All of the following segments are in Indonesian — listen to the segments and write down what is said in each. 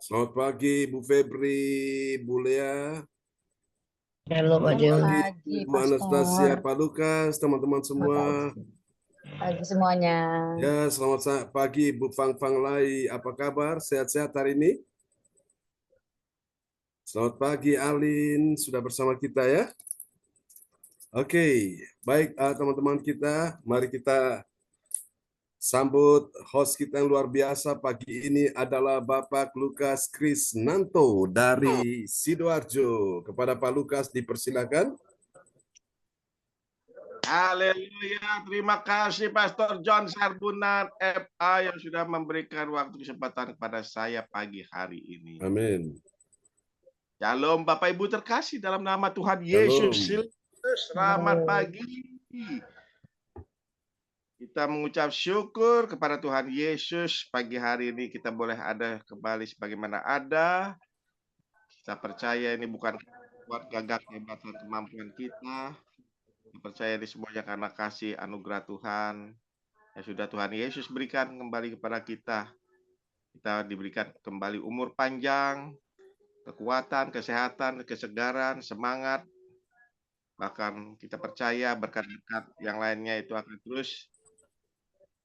Selamat pagi, Bu Febri, Bu Lea. Halo Pak Selamat Dewa. pagi, Pagi, Bu Anastasia, Pastor. Pak Lukas, teman-teman semua. Pagi semuanya. Ya, selamat pagi, Bu Fang Fang Lai. Apa kabar? Sehat-sehat hari ini? Selamat pagi, Alin. Sudah bersama kita ya? Oke, baik teman-teman kita. Mari kita sambut host kita yang luar biasa pagi ini adalah Bapak Lukas Krisnanto dari Sidoarjo. Kepada Pak Lukas dipersilakan. Haleluya, terima kasih Pastor John Sarbunan FA yang sudah memberikan waktu kesempatan kepada saya pagi hari ini. Amin. Shalom Bapak Ibu terkasih dalam nama Tuhan Shalom. Yesus. Selamat pagi. Kita mengucap syukur kepada Tuhan Yesus pagi hari ini kita boleh ada kembali sebagaimana ada. Kita percaya ini bukan buat gagah kehebatan kemampuan kita. Kita percaya ini semuanya karena kasih anugerah Tuhan yang sudah Tuhan Yesus berikan kembali kepada kita. Kita diberikan kembali umur panjang, kekuatan, kesehatan, kesegaran, semangat. Bahkan kita percaya berkat-berkat yang lainnya itu akan terus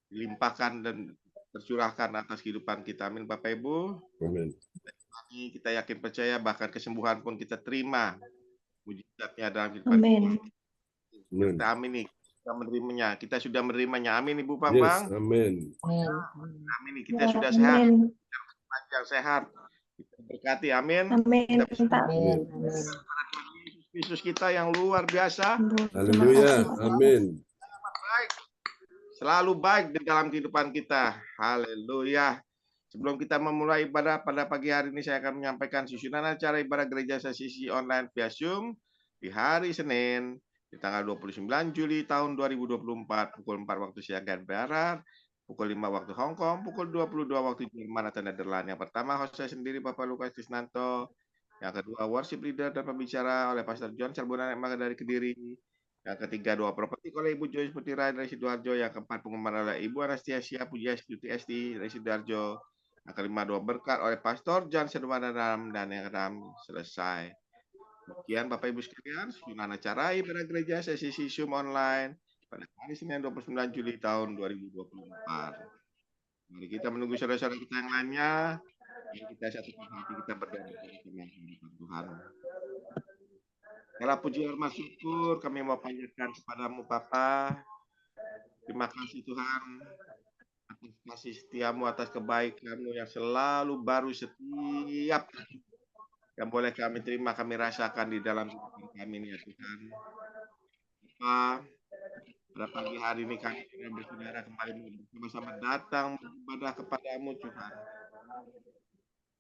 dilimpahkan dan tercurahkan atas kehidupan kita. Amin Bapak Ibu. Amin. Kita yakin percaya bahkan kesembuhan pun kita terima. Mujizatnya dalam kehidupan Amin. kita. Amin nih. Kita menerimanya. Kita sudah menerimanya. Amin Ibu Pang Yes, Pang. amin. Amin nih. Kita sudah sehat. Panjang sehat. Kita berkati. Amin. Amin. Amin. Yesus kita yang luar biasa. Haleluya. Amin. Baik. Selalu baik di dalam kehidupan kita. Haleluya. Sebelum kita memulai ibadah pada pagi hari ini, saya akan menyampaikan susunan acara ibadah gereja sesi online via Zoom di hari Senin, di tanggal 29 Juli tahun 2024, pukul 4 waktu siang dan barat, pukul 5 waktu Hong Kong, pukul 22 waktu Jerman atau Nederland. Yang pertama, host saya sendiri, Bapak Lukas Krisnanto. Yang kedua, worship leader dan pembicara oleh Pastor John Sarbunan dari Kediri. Yang ketiga, doa prophetik oleh Ibu Joyce Putira dari Sidoarjo. Yang keempat, pengumuman oleh Ibu Anastasia Pujiastuti SD dari Sidoarjo. Yang kelima, doa berkat oleh Pastor John Sarbunan dan yang keenam selesai. Demikian Bapak Ibu sekalian, susunan acara ibadah gereja sesi Zoom online pada hari Senin 29 Juli tahun 2024. Mari kita menunggu saudara-saudara kita yang lainnya. Kita satukan hati kita berdoa kepada Tuhan. Segala puji hormat syukur kami mau panjatkan kepadamu Bapa. Terima kasih Tuhan atas kasih setiamu, atas kebaikanmu yang selalu baru setiap yang boleh kami terima, kami rasakan di dalam kehidupan kami ini ya Tuhan. Bapa, pada pagi hari ini kami bersaudara kembali bersama-sama datang beribadah kepadamu Tuhan.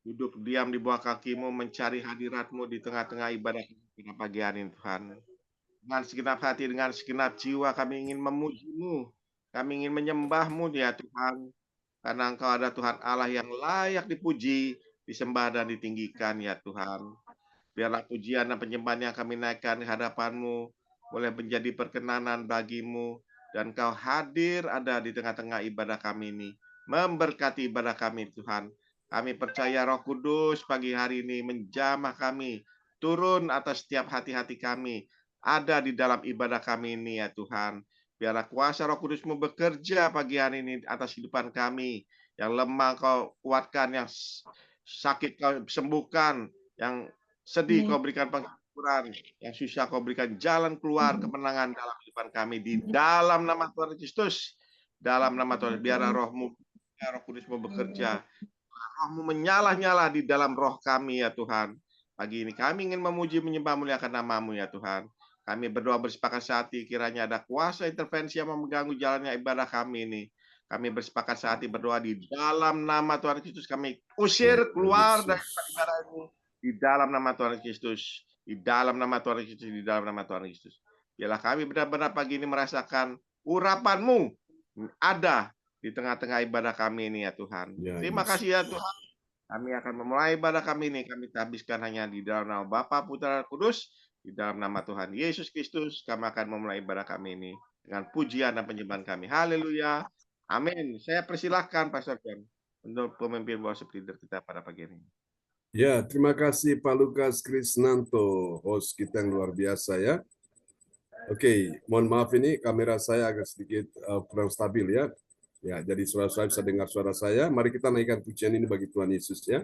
Duduk diam di bawah kakimu, mencari hadiratmu di tengah-tengah ibadah pada pagi hari ini Tuhan. Dengan segenap hati, dengan segenap jiwa kami ingin memujimu. Kami ingin menyembahmu ya Tuhan. Karena Engkau ada Tuhan Allah yang layak dipuji, disembah dan ditinggikan ya Tuhan. Biarlah pujian dan penyembahan yang kami naikkan di hadapan-Mu boleh menjadi perkenanan bagimu. Dan Engkau hadir ada di tengah-tengah ibadah kami ini. Memberkati ibadah kami Tuhan. Kami percaya Roh Kudus pagi hari ini menjamah kami. Turun atas setiap hati-hati kami. Ada di dalam ibadah kami ini ya Tuhan. Biarlah kuasa Roh Kudus-Mu bekerja pagi hari ini atas kehidupan kami. Yang lemah Kau kuatkan, yang sakit Kau sembuhkan, yang sedih Kau berikan penghiburan, yang susah Kau berikan jalan keluar kemenangan dalam kehidupan kami. Di dalam nama Tuhan Kristus. Dalam nama Tuhan. Biarlah Roh-Mu, Roh Kudus-Mu bekerja. Roh-Mu menyala-nyala di dalam roh kami ya Tuhan. Pagi ini kami ingin memuji menyembah muliakan nama-Mu ya Tuhan. Kami berdoa bersepakat sehati kiranya ada kuasa intervensi yang mengganggu jalannya ibadah kami ini. Kami bersepakat sehati berdoa di dalam nama Tuhan Kristus. Kami usir keluar dari ibadah ini. Di dalam nama Tuhan Kristus. Di dalam nama Tuhan Kristus. Di dalam nama Tuhan Kristus. Biarlah kami benar-benar pagi ini merasakan urapan-Mu ada di tengah-tengah ibadah kami ini ya Tuhan. Terima kasih ya Tuhan. Kami akan memulai ibadah kami ini. Kami habiskan hanya di dalam nama Bapa, Putra, dan Kudus. Di dalam nama Tuhan Yesus Kristus. Kami akan memulai ibadah kami ini dengan pujian dan penyembahan kami. Haleluya. Amin. Saya persilahkan Pastor John untuk pemimpin worship leader kita pada pagi ini. Ya, terima kasih Pak Lukas Krisnanto, host kita yang luar biasa ya. Oke, mohon maaf ini kamera saya agak sedikit kurang stabil ya. Ya, jadi suara saya bisa dengar suara saya. Mari kita naikkan pujian ini bagi Tuhan Yesus ya.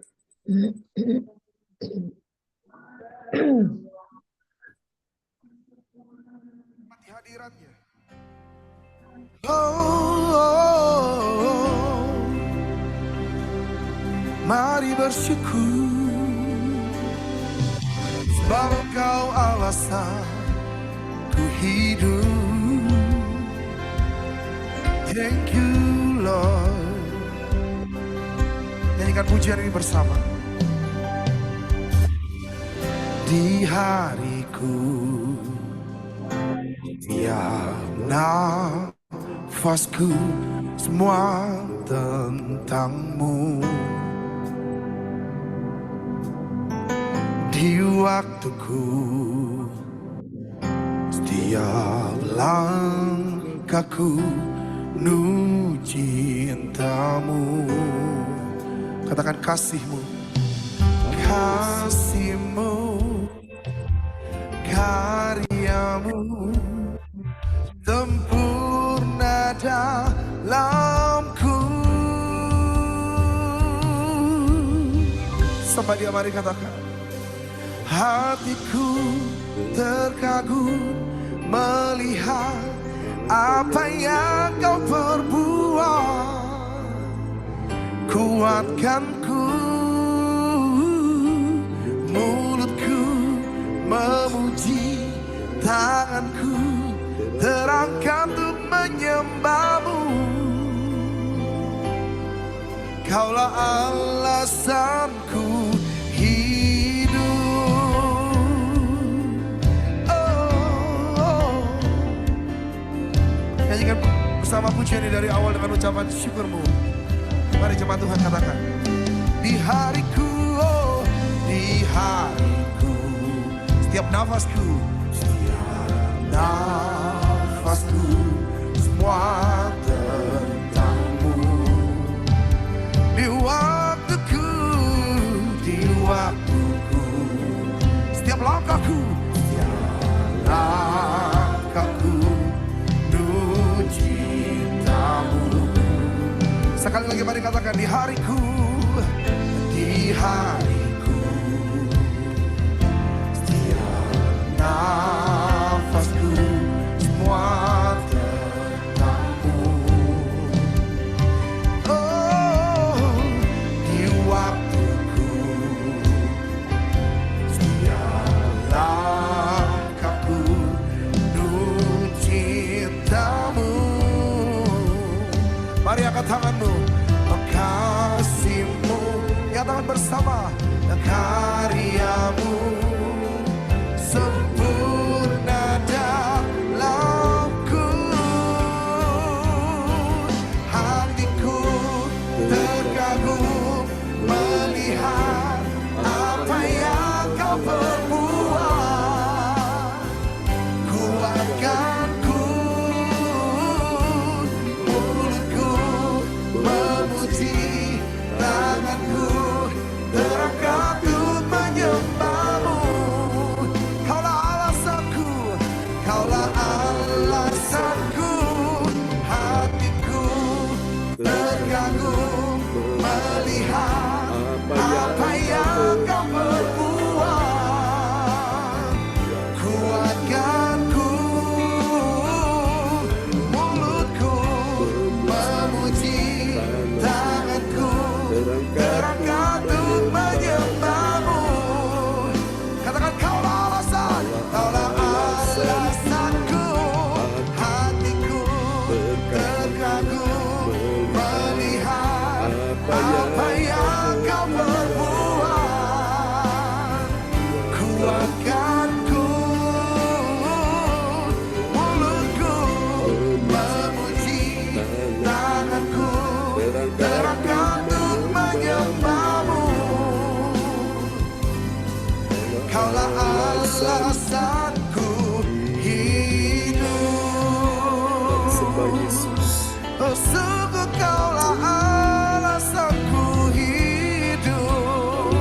Hadiratnya. Oh, mari bersyukur sebab Engkau alasan ku hidup. Thank you Lord. Nyanyikan pujian ini bersama. Di hariku tiap nafasku semua tentang-Mu. Di waktuku setiap langkahku penuh cinta-Mu. Katakan kasih-Mu, kasih-Mu, karya-Mu sempurna dalamku. Sampai dia mari katakan, hatiku terkagum melihat apa yang Kau perbuat. Kuatkanku, mulutku memuji, tanganku terangkat untuk menyembah-Mu. Kaulah alasanku hidup. Oh. Nyanyikan bersama pujian ini dari awal dengan ucapan syukur-Mu. Mari jemaat Tuhan katakan, di hariku, oh, di hariku, setiap nafasku, nafasku semua tentang-Mu. Di waktuku, setiap langkahku, penuh cinta-Mu. Sekali lagi mari katakan, di hariku, setiap nafasku semua tentang-Mu. Oh, di waktuku setiap langkahku penuh cinta-Mu. Mari angkat tanganmu, kasih-Mu, nyatakan bersama, karya-Mu sempurna dalamku. Hatiku terkagum melihat apa yang Kau perbuat. Kuatkanku, mulutku memuji, tanganku terangkat untuk menyembah-Mu. Kaulah alasanku, Kaulah alasanku, hatiku terkagum melihat apa yang Kau perbuat. Kuatkanku, mulutku memuji, tanganku terangkat untuk menyembah-Mu. Katakan, Kaulah alasan, Kaulah alasanku, hatiku terkagum melihat apa yang Kau perbuat. Kuatkanku, mulutku memuji, tanganku terangkat untuk menyembah-Mu. Kaulah alasanku hidup. Sembah Yesus. Oh, sungguh Kaulah alasanku hidup.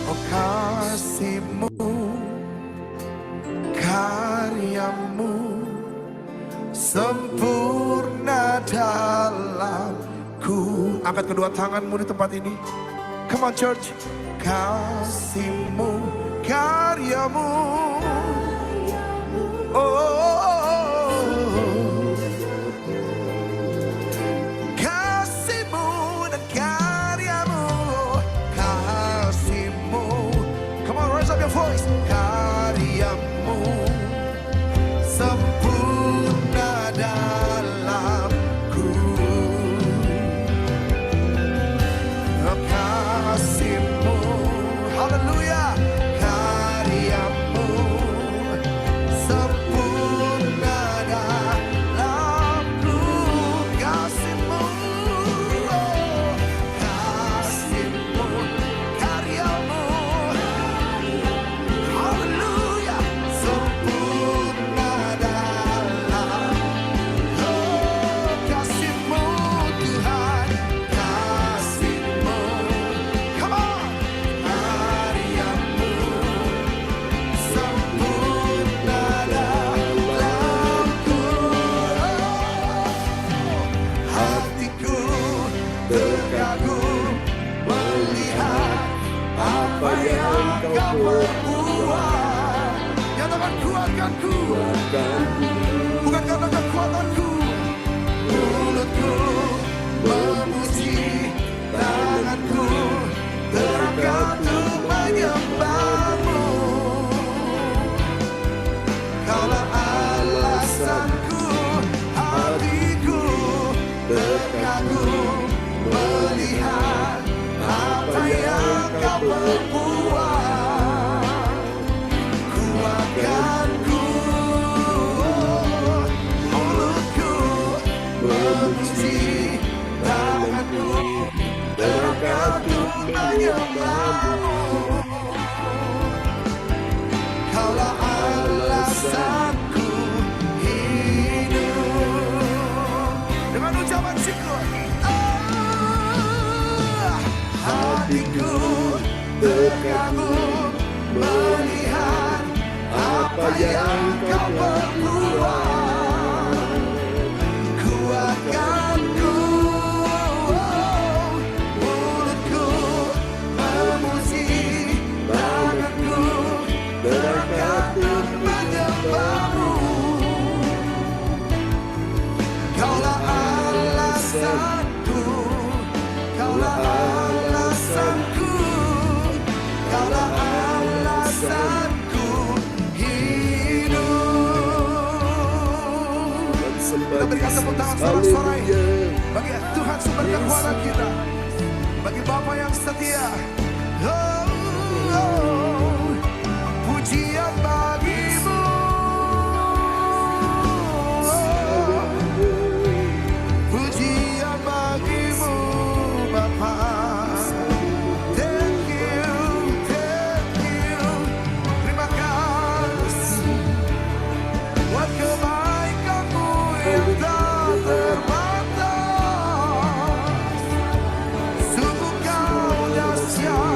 Oh kasih-Mu, karya-Mu sempurna dalamku. Angkat kedua tanganmu di tempat ini. Come on church. Kasih-Mu, karya-Mu, kasih-Mu dan karya-Mu, kasih-Mu. Come on, raise up your voice. Karya-Mu sempurna dalamku. Kasih-Mu, haleluya. Karya-Mu sempurna dalamku. Kasih-Mu, kasih-Mu, karya-Mu, haleluya, sempurna dalam. Kasih-Mu Tuhan, kasih-Mu, come on. Karya-Mu sempurna dalamku. Hatiku terkagum melihat apa yang Kau perbuat. Nyatakan kuatkan ku, bukan karena kekuatanku. Mulutku memuji, tanganku terangkat untuk menyembah-Mu. Kaulah alasanku, hatiku terkagum melihat apa yang Kau perbuat. Kuatkanku, mulutku memuji, tanganku terangkat untuk menyembah-Mu. Kaulah alasanku hidup. Dengan ucapan syukur, hatiku terkagum melihat apa yang Kau perbuat. Kuatkanku, mulutku memuji, tanganku terangkat untuk menyembah-Mu. Kaulah alasanku, Kaulah alasanku, Kaulah alasanku hidup. Kita berikan tepuk tangan sorak-sorai bagi Tuhan sumber kekuatan kita, bagi Bapa yang setia. Oh, oh, pujian bagi-Mu. Pujian bagi-Mu Bapa. Thank you, thank you. Terima kasih buat kebaikan-Mu yang tak terbatas. Sungguh Kau dahsyat.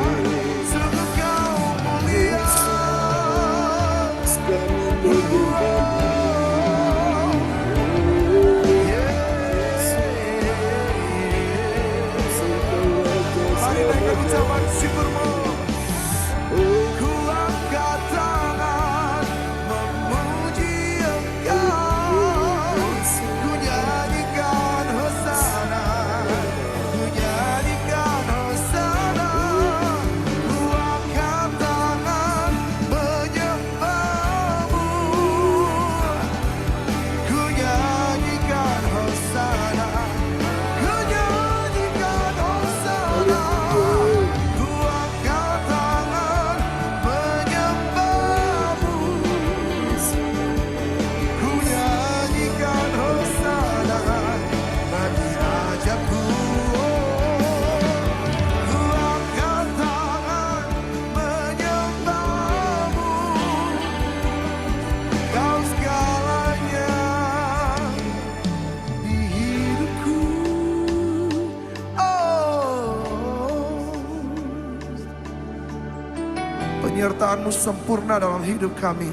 Penyertaan-Mu sempurna dalam hidup kami.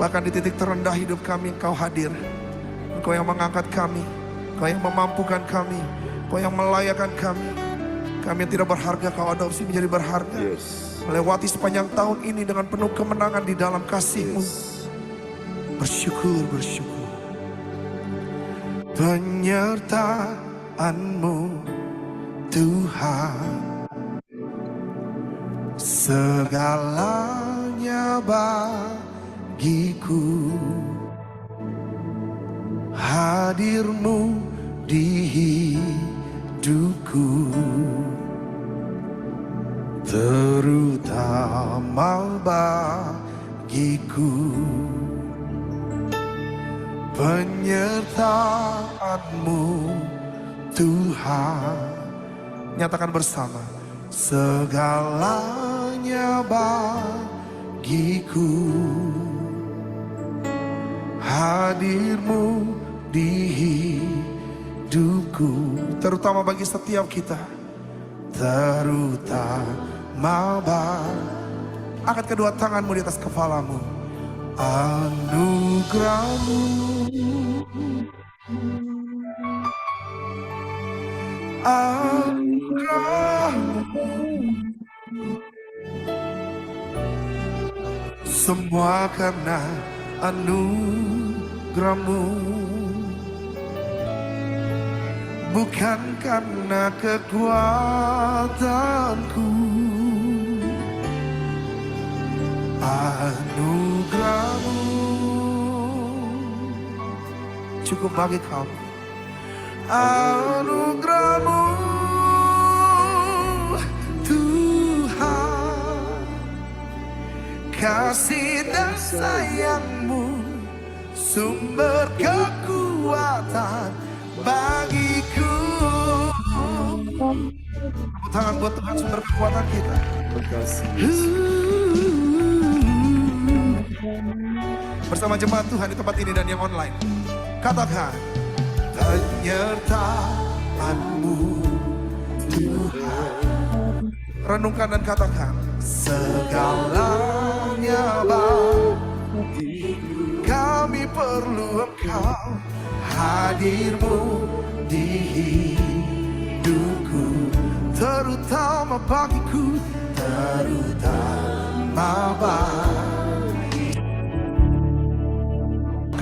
Bahkan di titik terendah hidup kami, Engkau hadir. Engkau yang mengangkat kami, Engkau yang memampukan kami, Engkau yang melayakkan kami. Kami yang tidak berharga, Kau adopsi menjadi berharga. Yes. Melewati sepanjang tahun ini dengan penuh kemenangan di dalam kasih-Mu. Bersyukur, bersyukur. Penyertaan-Mu Tuhan, segalanya bagiku. Hadir-Mu di hidupku, terutama bagiku. Penyertaan-Mu Tuhan, nyatakan bersama. Segalanya bagiku. Hadir-Mu di hidupku, terutama bagi setiap kita. Terutama angkat kedua tanganmu di atas kepalamu. Anugerah-Mu semua karena anugerah-Mu, bukan karena kekuatanku. Anugerah-Mu cukup bagi kamu. Anugerah-Mu Tuhan, kasih dan sayang-Mu sumber kekuatan bagiku. Tepuk tangan buat Tuhan, sumber kekuatan kita. Terima kasih. Bersama jemaat Tuhan di tempat ini dan yang online, katakan, penyertaan-Mu Tuhan. Renungkan dan katakan, segalanya bagiku. Kami perlu Engkau, hadir-Mu di hidupku, terutama bagiku, terutama bagi.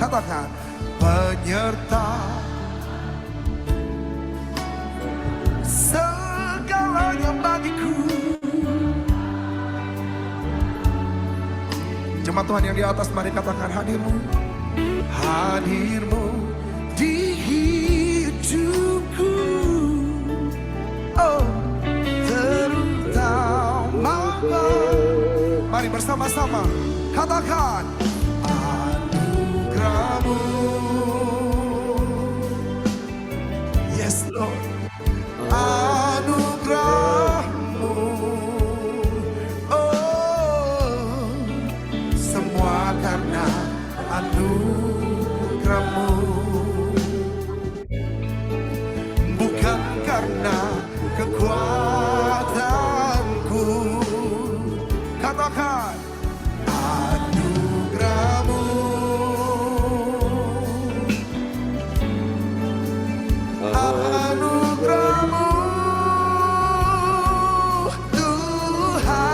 Katakan, penyerta segalanya bagiku. Jemaat Tuhan yang di atas, mari katakan, hadir-Mu, hadir-Mu di hidupku. Oh, terutama. Mari bersama-sama katakan, anugerah-Mu. Yes Lord, anugerah-Mu. Oh, semua karena anugerah-Mu, bukan karena kekuatanku. Katakan, anugerah-Mu. Anugerah-Mu Tuhan,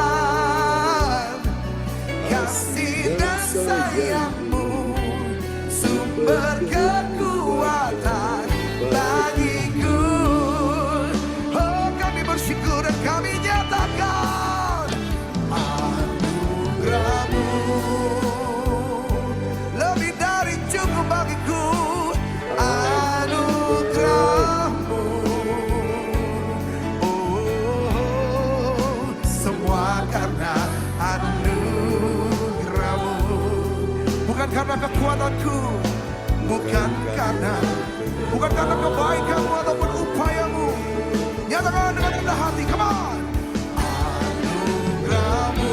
kasih dan sayang-Mu sumber kekuatan bagiku. Oh, kami bersyukur dan kami nyatakan, anugerah-Mu lebih dari cukup bagiku. Anugerah-Mu, oh, semua karena anugerah-Mu, bukan karena kekuatanku, bukan karena kebaikan-Mu ataupun upaya-Mu. Nyatakan dengan rendah hati, come on. Anugerah-Mu,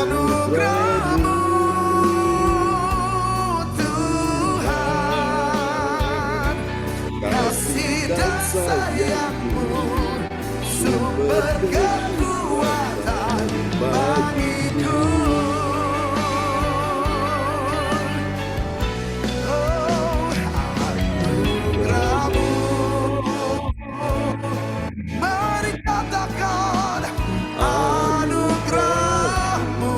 anugerah-Mu Tuhan, kasih dan sayangmu, sumber kekuatan bagiku. Oh, anugerahmu, mari katakan anugerahmu.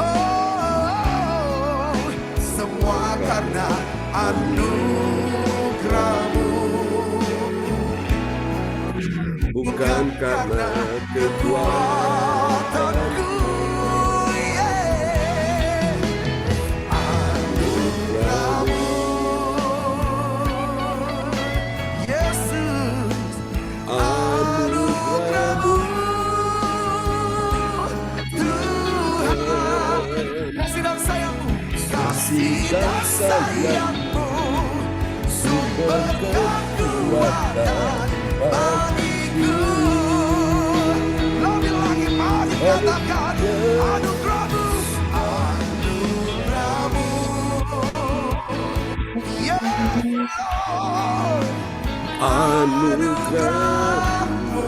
Oh, semua karena anugerahmu, bukan karena kekuatanku. yeah. Anugerahmu, Yesus, anugerahmu, Tuhan. Kasih dan sayangmu, kasih dan sayangmu, sumber kekuatan bagiku. Lebih lagi mari katakan anugerahmu, anugerahmu, ya Lord, anugerahmu.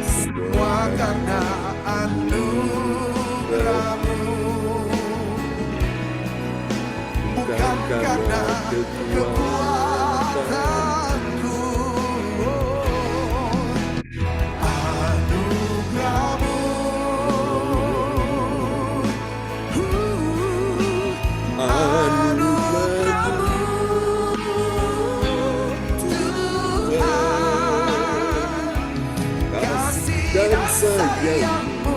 Semua karena anugerahmu, bukan karena kekuatanku. Anugerahmu, anugerahmu, Tuhan. Kasih dan sayangmu,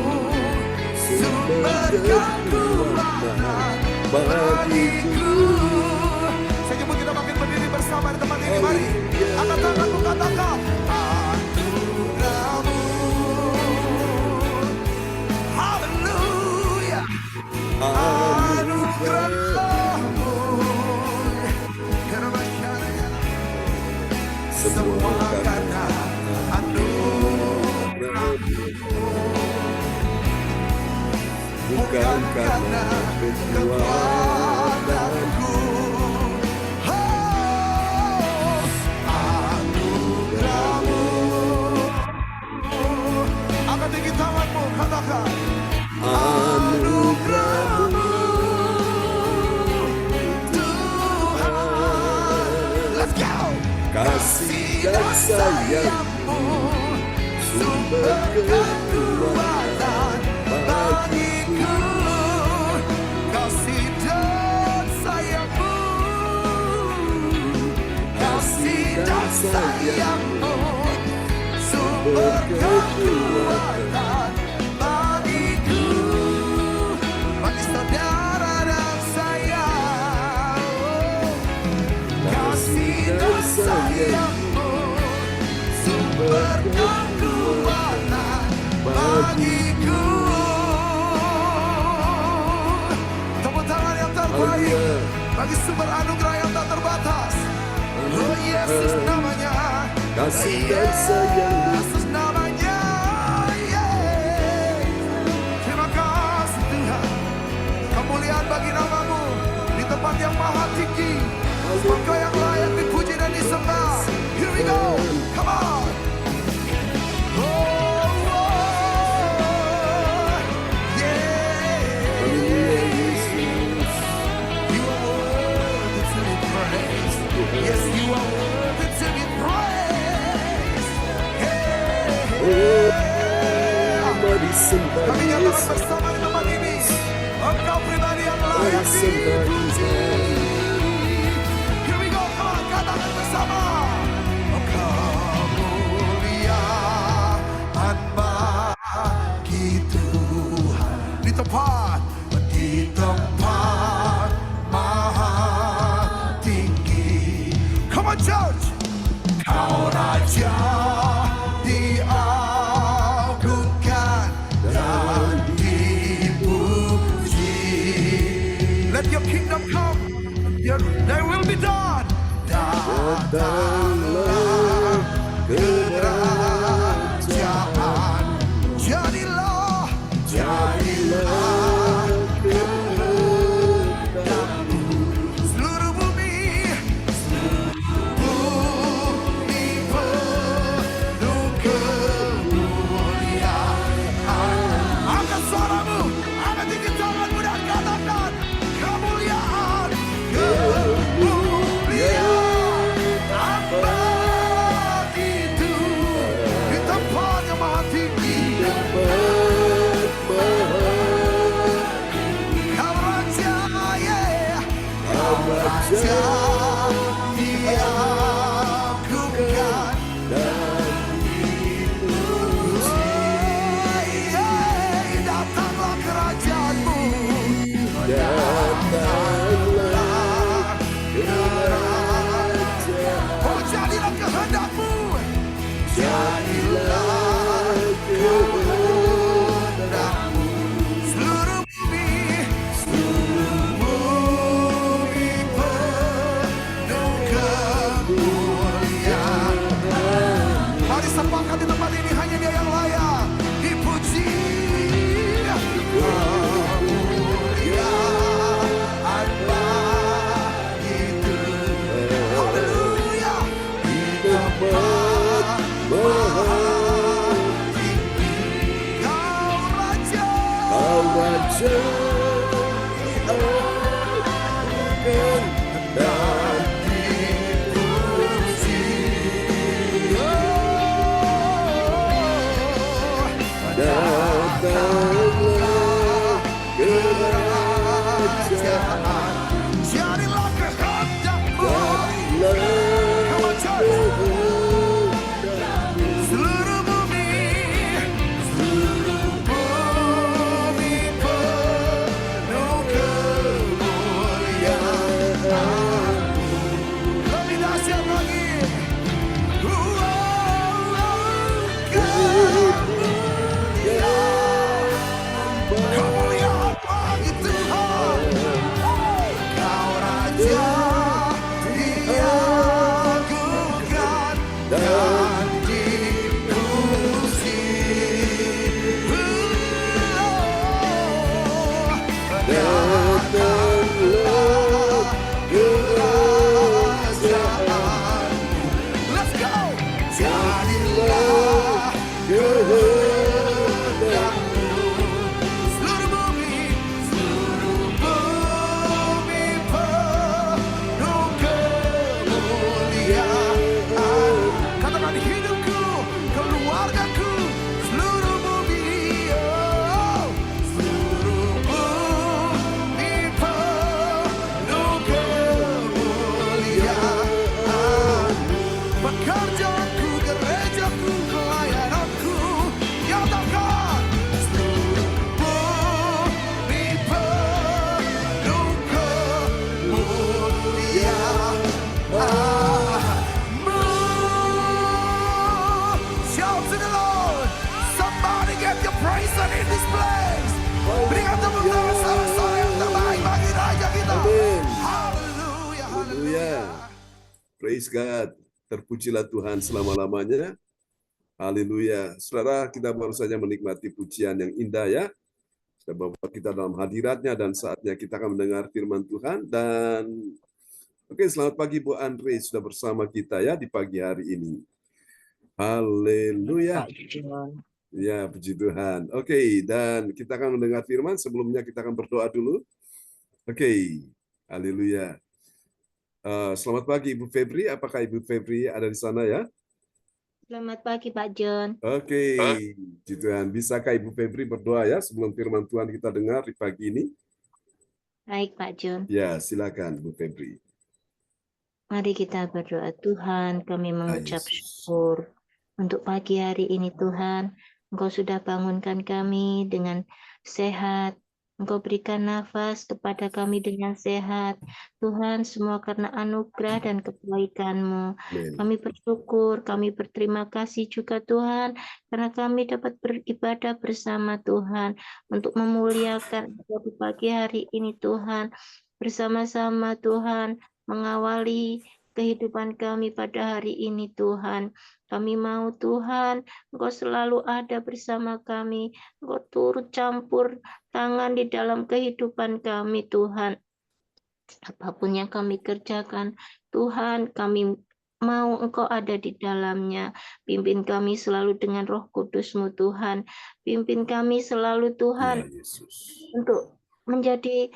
sumber kekuatan bagiku. Saya jemput kita makin berdiri bersama di tempat ini. Mari angkat tanganmu, katakan anugerahmu. Haleluya, anugerahmu. Semua karena anugerahmu, bukan karena kekuatanku. Oh, anugerahmu. Angkat tinggi tanganmu, katakan anugerahmu, Tuhan. Let's go. Kasih dan sayangmu, sumber kekuatan bagiku. Kasih dan sayangmu, kasih dan sayangmu, sumber kekuatan bagiku. Bagi saudara dan saya, kasih dan sayangmu, sumber kekuatan bagiku. Tepuk tangan yang terbaik bagi sumber anugerah yang tak terbatas. Oh, Yesus namanya, Kasih dan sayangmu, Yesus namanya, yeah. Terima kasih Tuhan. Kemuliaan bagi namamu di tempat yang maha tinggi. Engkau yang layak dipuji dan disembah. Here we go, come on. Yes, you are worthy to be praised. mari sembah Kami nyatakan Yesus, bersama di tempat ini, Engkau pribadi yang mari layak sembah dipuji. Here we go, come on, katakan bersama. Kemuliaan bagi Tuhan di tempat maha tinggi. Come on, church. Kau Raja diagungkan dan dipuji. Let your kingdom come, thy will be done. Datanglah kerajaan, jadilah kehendakmu. Seluruh Raja diagungkan dan datanglah kerajaanmu, datanglah kerajaan, oh jadilah kehendakmu, jadilah kehendakmu, seluruh bumi penuh kemuliaan. Mari sembahkan di tempat ini, hanya Dia yang layak dipuji. Kemuliaan bagi Tuhan. Haleluya. Di tempat maha tinggi Kau Raja. Kau Raja diagungkan dan dipuji. datanglah kerajaan, Jadilah kehendakmu, jadilah kehendakmu, seluruh bumi penuh kemuliaan. Lebih dahsyat lagi. Kemuliaan bagi Tuhan. Kau Raja diagungkan dan dipuji. datanglah kerajaan, Let's go. Jadilah kehendakmu, seluruh bumi penuh kemuliaan. Katakan hidupku, keluargaku, seluruh bumi, oh, seluruh bumi penuh kemuliaan. Pekerjaanku, gerejaku, pelayananku, nyatakan seluruh bumi penuh kemuliaan-Mu. Shout to the Lord. Somebody get your praise on in this place. Berikan tepuk tangan sorak-sorai yang terbaik bagi Raja kita. Amin. Haleluya, Haleluya. Praise God. Terpujilah Tuhan selama-lamanya. Haleluya. Saudara, kita baru saja menikmati pujian yang indah ya. Sudah bawa kita dalam hadiratnya dan saatnya kita akan mendengar firman Tuhan. Dan oke, selamat pagi Bu Andre, sudah bersama kita ya di pagi hari ini. Haleluya. Pak John. Ya, puji Tuhan. Oke, dan kita akan mendengar firman. Sebelumnya kita akan berdoa dulu. Oke, haleluya. Selamat pagi Ibu Febri. Apakah Ibu Febri ada di sana ya? Selamat pagi Pak John. Oke, puji Tuhan. Bisakah Ibu Febri berdoa ya sebelum firman Tuhan kita dengar di pagi ini? Baik Pak John. Ya, silakan Bu Febri. Mari kita berdoa. Tuhan, kami mengucap Yesus. syukur untuk pagi hari ini Tuhan. Engkau sudah bangunkan kami dengan sehat. Engkau berikan nafas kepada kami dengan sehat. Tuhan, semua karena anugerah dan kebaikan-Mu. Amin. Kami bersyukur, kami berterima kasih juga Tuhan, karena kami dapat beribadah bersama Tuhan, untuk memuliakan Engkau di pagi hari ini Tuhan. Bersama-sama Tuhan, mengawali kehidupan kami pada hari ini Tuhan. Kami mau Tuhan, Engkau selalu ada bersama kami. Engkau turut campur tangan di dalam kehidupan kami Tuhan. Apapun yang kami kerjakan, Tuhan, kami mau Engkau ada di dalamnya. Pimpin kami selalu dengan Roh Kudus-Mu Tuhan. Pimpin kami selalu Tuhan Ya, Yesus. untuk menjadi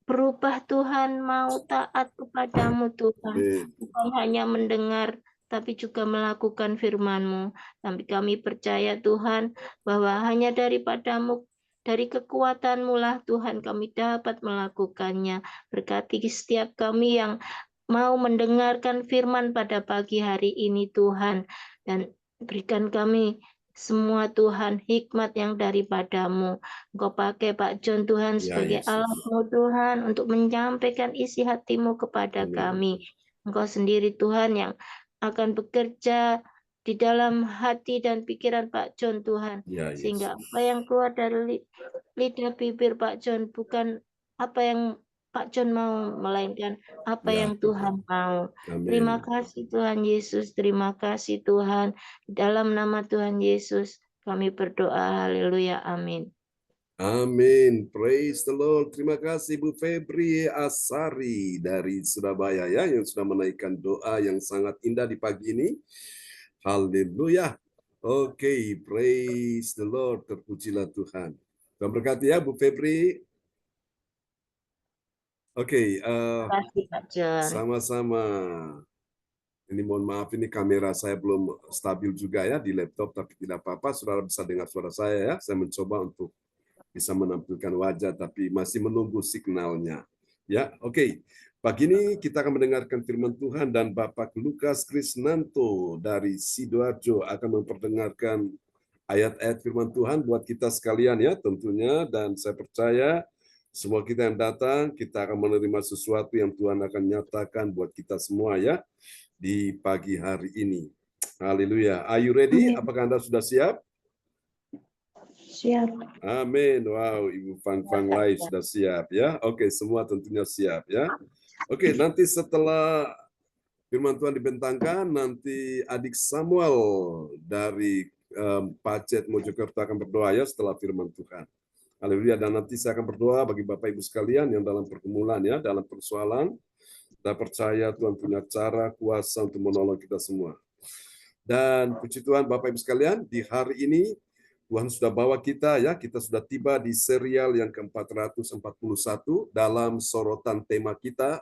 berubah Tuhan, mau taat kepadamu Tuhan. Amin. Bukan hanya mendengar, tapi juga melakukan firman-Mu. Tapi kami percaya Tuhan, bahwa hanya daripadamu dari kekuatan-Mu lah Tuhan kami dapat melakukannya. Berkati setiap kami yang mau mendengarkan firman pada pagi hari ini Tuhan, dan berikan kami semua Tuhan hikmat yang daripada-Mu. Engkau pakai Pak John Tuhan Ya, sebagai Yesus. alat-Mu Tuhan untuk menyampaikan isi hati-Mu kepada Amin. kami. Engkau sendiri Tuhan yang akan bekerja di dalam hati dan pikiran Pak John Tuhan. Ya, Sehingga Yesus. apa yang keluar dari lidah bibir Pak John bukan apa yang Pak John mau, melainkan apa Ya, yang Tuhan mau. Amin. Terima kasih Tuhan Yesus, terima kasih Tuhan. Dalam nama Tuhan Yesus kami berdoa, haleluya, amin. Amin. Praise the Lord. Terima kasih Bu Febri Asari dari Surabaya ya yang sudah menaikkan doa yang sangat indah di pagi ini. Haleluya. Oke, praise the Lord. Terpujilah Tuhan. Tuhan berkati ya Bu Febri. Oke, Terima kasih Pak John. sama-sama. Ini mohon maaf, ini kamera saya belum stabil juga ya di laptop, tapi tidak apa-apa, saudara bisa dengar suara saya ya. Saya mencoba untuk bisa menampilkan wajah, tapi masih menunggu signalnya. Ya, oke. Pagi ini kita akan mendengarkan firman Tuhan dan Bapak Lukas Krisnanto dari Sidoarjo akan memperdengarkan ayat-ayat firman Tuhan buat kita sekalian ya tentunya, dan saya percaya semua kita yang datang, kita akan menerima sesuatu yang Tuhan akan nyatakan buat kita semua ya di pagi hari ini. Haleluya. Are you ready? Amin. Apakah Anda sudah siap? Siap. Amin. Wow, Ibu Fang Lai sudah siap ya. Oke, semua tentunya siap ya. Oke, nanti setelah firman Tuhan dibentangkan, nanti adik Samuel dari Pacet Mojokerto akan berdoa ya setelah firman Tuhan. Haleluya. Dan nanti saya akan berdoa bagi Bapak Ibu sekalian yang dalam pergumulan ya, dalam persoalan. Kita percaya Tuhan punya cara kuasa untuk menolong kita semua. Dan puji Tuhan Bapak Ibu sekalian, di hari ini Tuhan sudah bawa kita ya, kita sudah tiba di serial yang ke-441 dalam sorotan tema kita,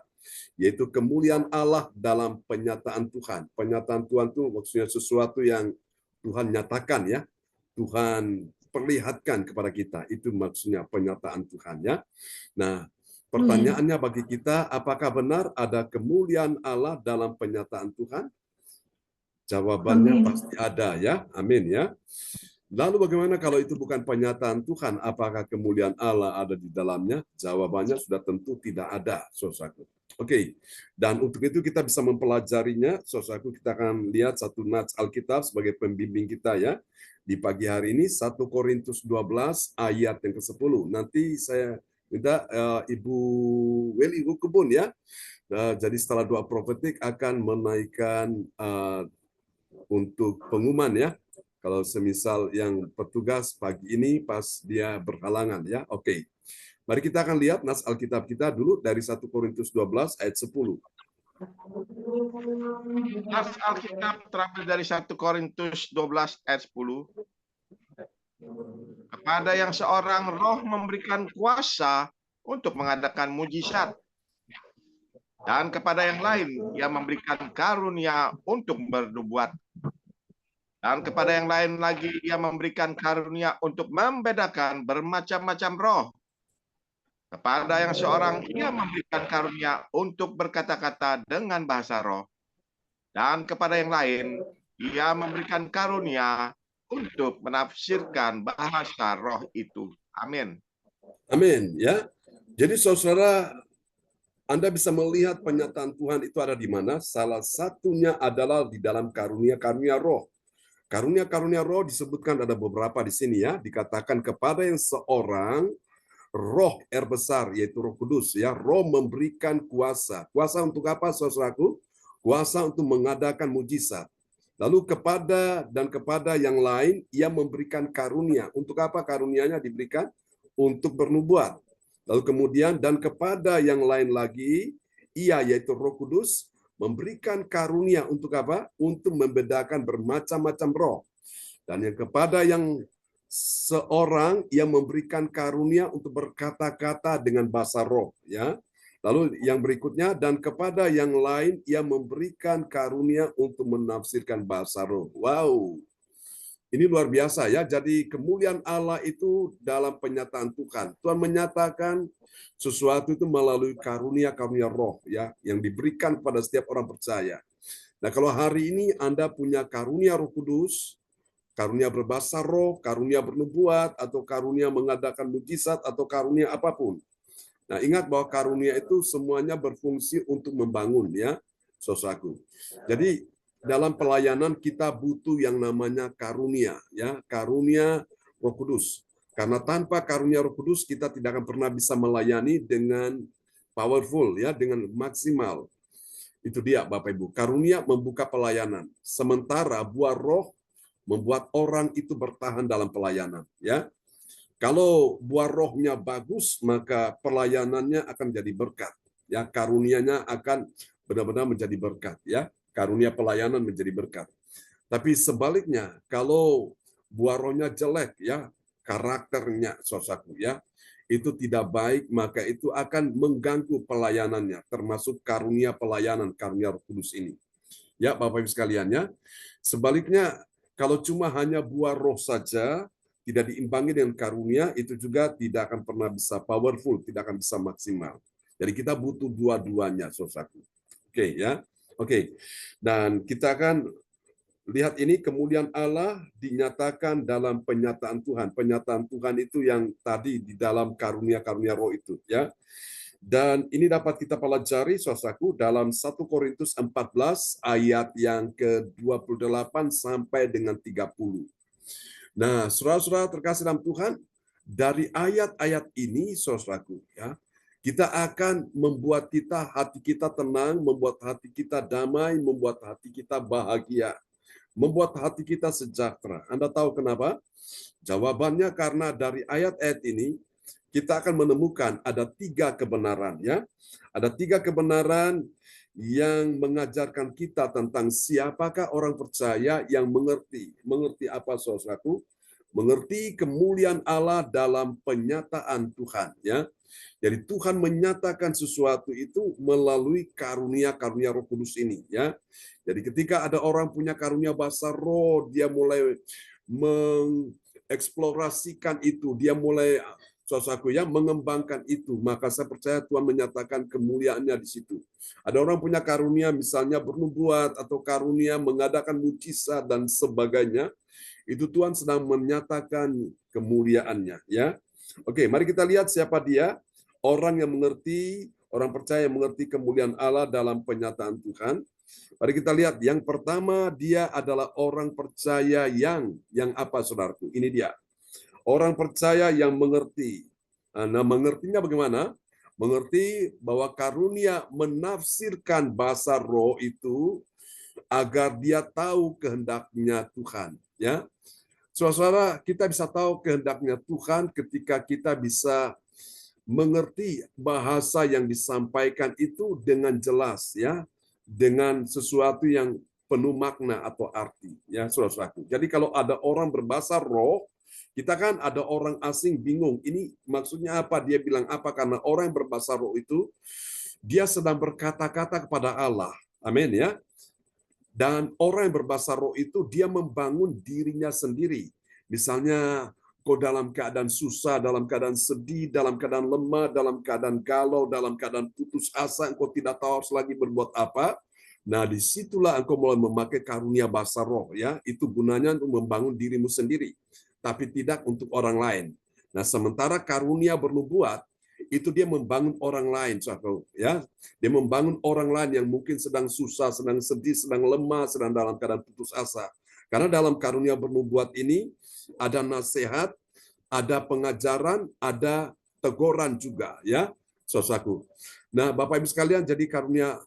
yaitu kemuliaan Allah dalam penyataan Tuhan. Penyataan Tuhan itu maksudnya sesuatu yang Tuhan nyatakan ya, Tuhan perlihatkan kepada kita, itu maksudnya penyataan Tuhan ya. Nah, pertanyaannya bagi kita, apakah benar ada kemuliaan Allah dalam penyataan Tuhan? Jawabannya pasti ada ya, amin ya. Lalu bagaimana kalau itu bukan penyataan Tuhan, apakah kemuliaan Allah ada di dalamnya? Jawabannya sudah tentu tidak ada, saudaraku. Oke, dan untuk itu kita bisa mempelajarinya, saudaraku. Kita akan lihat satu nats Alkitab sebagai pembimbing kita ya. Di pagi hari ini 1 Korintus 12 ayat yang ke-10. Nanti saya minta Ibu Weli Hukubun ya. Jadi setelah doa profetik akan menaikkan untuk pengumuman ya. Kalau semisal yang petugas pagi ini pas dia berhalangan ya. Oke. Mari kita akan lihat nas Alkitab kita dulu dari 1 Korintus 12 ayat 10. Nas Alkitab terambil dari 1 Korintus 12 ayat 10. Kepada yang seorang roh memberikan kuasa untuk mengadakan mujizat. Dan kepada yang lain ia memberikan karunia untuk bernubuat. Dan kepada yang lain lagi ia memberikan karunia untuk membedakan bermacam-macam roh. Kepada yang seorang ia memberikan karunia untuk berkata-kata dengan bahasa roh. Dan kepada yang lain ia memberikan karunia untuk menafsirkan bahasa roh itu. Amin. Amin ya. Jadi saudara, Anda bisa melihat penyataan Tuhan itu ada di mana? Salah satunya adalah di dalam karunia-karunia roh. Karunia-karunia roh disebutkan ada beberapa di sini ya. Dikatakan kepada yang seorang roh R besar, yaitu Roh Kudus ya. Roh memberikan kuasa. Kuasa untuk apa, saudaraku? Kuasa untuk mengadakan mujizat. Lalu kepada yang lain ia memberikan karunia. Untuk apa karunianya diberikan? Untuk bernubuat. Lalu kemudian dan kepada yang lain lagi ia, yaitu Roh Kudus, memberikan karunia untuk apa? Untuk membedakan bermacam-macam roh. Dan yang kepada yang seorang ia memberikan karunia untuk berkata-kata dengan bahasa roh ya. Lalu yang berikutnya dan kepada yang lain ia memberikan karunia untuk menafsirkan bahasa roh. Wow. Ini luar biasa ya. Jadi kemuliaan Allah itu dalam penyataan Tuhan. Tuhan menyatakan sesuatu itu melalui karunia-karunia roh ya yang diberikan pada setiap orang percaya. Nah, kalau hari ini Anda punya karunia Roh Kudus, karunia berbahasa roh, karunia bernubuat, atau karunia mengadakan mujizat, atau karunia apapun. Nah, ingat bahwa karunia itu semuanya berfungsi untuk membangun ya, saudaraku. Jadi dalam pelayanan kita butuh yang namanya karunia ya, karunia Roh Kudus. Karena tanpa karunia Roh Kudus kita tidak akan pernah bisa melayani dengan powerful ya, dengan maksimal. Itu dia Bapak Ibu, karunia membuka pelayanan. Sementara buah roh membuat orang itu bertahan dalam pelayanan ya. Kalau buah rohnya bagus, maka pelayanannya akan jadi berkat. Ya, karunianya akan benar-benar menjadi berkat. Ya, karunia pelayanan menjadi berkat. Tapi sebaliknya, kalau buah rohnya jelek, ya, karakternya, saudaraku, ya, itu tidak baik, maka itu akan mengganggu pelayanannya, termasuk karunia pelayanan, karunia Roh Kudus ini. Ya, Bapak Ibu sekalian, ya. Sebaliknya, kalau cuma hanya buah roh saja, tidak diimbangi dengan karunia, itu juga tidak akan pernah bisa powerful, tidak akan bisa maksimal. Jadi kita butuh dua-duanya, saudaraku. Oke, ya. Oke. Dan kita akan lihat ini kemuliaan Allah dinyatakan dalam penyataan Tuhan. Penyataan Tuhan itu yang tadi di dalam karunia-karunia roh itu, ya. Dan ini dapat kita pelajari, saudaraku, dalam 1 Korintus 14 ayat yang ke-28 sampai dengan 30. Nah, saudara-saudara terkasih dalam Tuhan, dari ayat-ayat ini, saudaraku, ya, kita akan membuat hati kita tenang, membuat hati kita damai, membuat hati kita bahagia, membuat hati kita sejahtera. Anda tahu kenapa? Jawabannya karena dari ayat-ayat ini kita akan menemukan ada 3 kebenaran, ya. Ada 3 kebenaran yang mengajarkan kita tentang siapakah orang percaya yang mengerti apa, saudaraku? Mengerti kemuliaan Allah dalam penyataan Tuhan, ya. Jadi Tuhan menyatakan sesuatu itu melalui karunia-karunia Roh Kudus ini, ya. Jadi ketika ada orang punya karunia bahasa roh, dia mulai mengeksplorasikan itu, dia mulai, saudaraku, ya, mengembangkan itu, maka saya percaya Tuhan menyatakan kemuliaannya di situ. Ada orang punya karunia misalnya bernubuat atau karunia mengadakan mujizat dan sebagainya, itu Tuhan sedang menyatakan kemuliaannya, ya. Oke, mari kita lihat siapa dia. Orang yang mengerti, orang percaya yang mengerti kemuliaan Allah dalam penyataan Tuhan. Mari kita lihat, yang pertama dia adalah orang percaya yang apa, saudaraku? Ini dia. Orang percaya yang mengerti. Nah, mengertinya bagaimana? Mengerti bahwa karunia menafsirkan bahasa roh itu agar dia tahu kehendaknya Tuhan, ya. Saudara, kita bisa tahu kehendaknya Tuhan ketika kita bisa mengerti bahasa yang disampaikan itu dengan jelas, ya, dengan sesuatu yang penuh makna atau arti, ya, saudaraku. Jadi kalau ada orang berbahasa roh, kita kan ada orang asing bingung, ini maksudnya apa, dia bilang apa, karena orang yang berbahasa roh itu dia sedang berkata-kata kepada Allah. Amin, ya. Dan orang yang berbahasa roh itu dia membangun dirinya sendiri. Misalnya kau dalam keadaan susah, dalam keadaan sedih, dalam keadaan lemah, dalam keadaan galau, dalam keadaan putus asa, engkau tidak tahu harus lagi berbuat apa. Nah, disitulah engkau mulai memakai karunia bahasa roh, ya. Itu gunanya untuk membangun dirimu sendiri, tapi tidak untuk orang lain. Nah, sementara karunia bernubuat itu dia membangun orang lain, saudara, ya. Dia membangun orang lain yang mungkin sedang susah, sedang sedih, sedang lemah, sedang dalam keadaan putus asa. Karena dalam karunia bernubuat ini ada nasihat, ada pengajaran, ada teguran juga, ya, saudaraku. Nah, Bapak Ibu sekalian, jadi karunia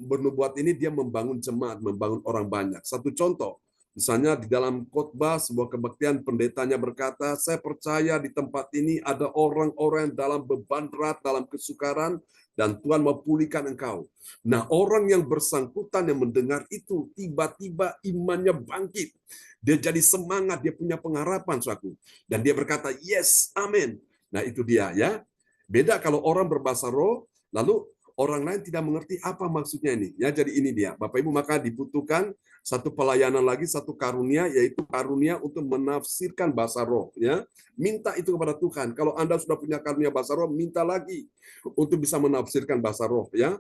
bernubuat ini dia membangun jemaat, membangun orang banyak. Satu contoh, misalnya di dalam khotbah sebuah kebaktian, pendetanya berkata, saya percaya di tempat ini ada orang-orang dalam beban berat, dalam kesukaran, dan Tuhan mau pulihkan engkau. Nah, orang yang bersangkutan yang mendengar itu, tiba-tiba imannya bangkit. Dia jadi semangat, dia punya pengharapan, saudaraku. Dan dia berkata, yes, amin. Nah, itu dia, ya. Beda kalau orang berbahasa roh, lalu orang lain tidak mengerti apa maksudnya ini. Ya, jadi ini dia, Bapak Ibu, maka dibutuhkan satu pelayanan lagi, satu karunia, yaitu karunia untuk menafsirkan bahasa roh. Ya, minta itu kepada Tuhan. Kalau Anda sudah punya karunia bahasa roh, minta lagi untuk bisa menafsirkan bahasa roh. Ya,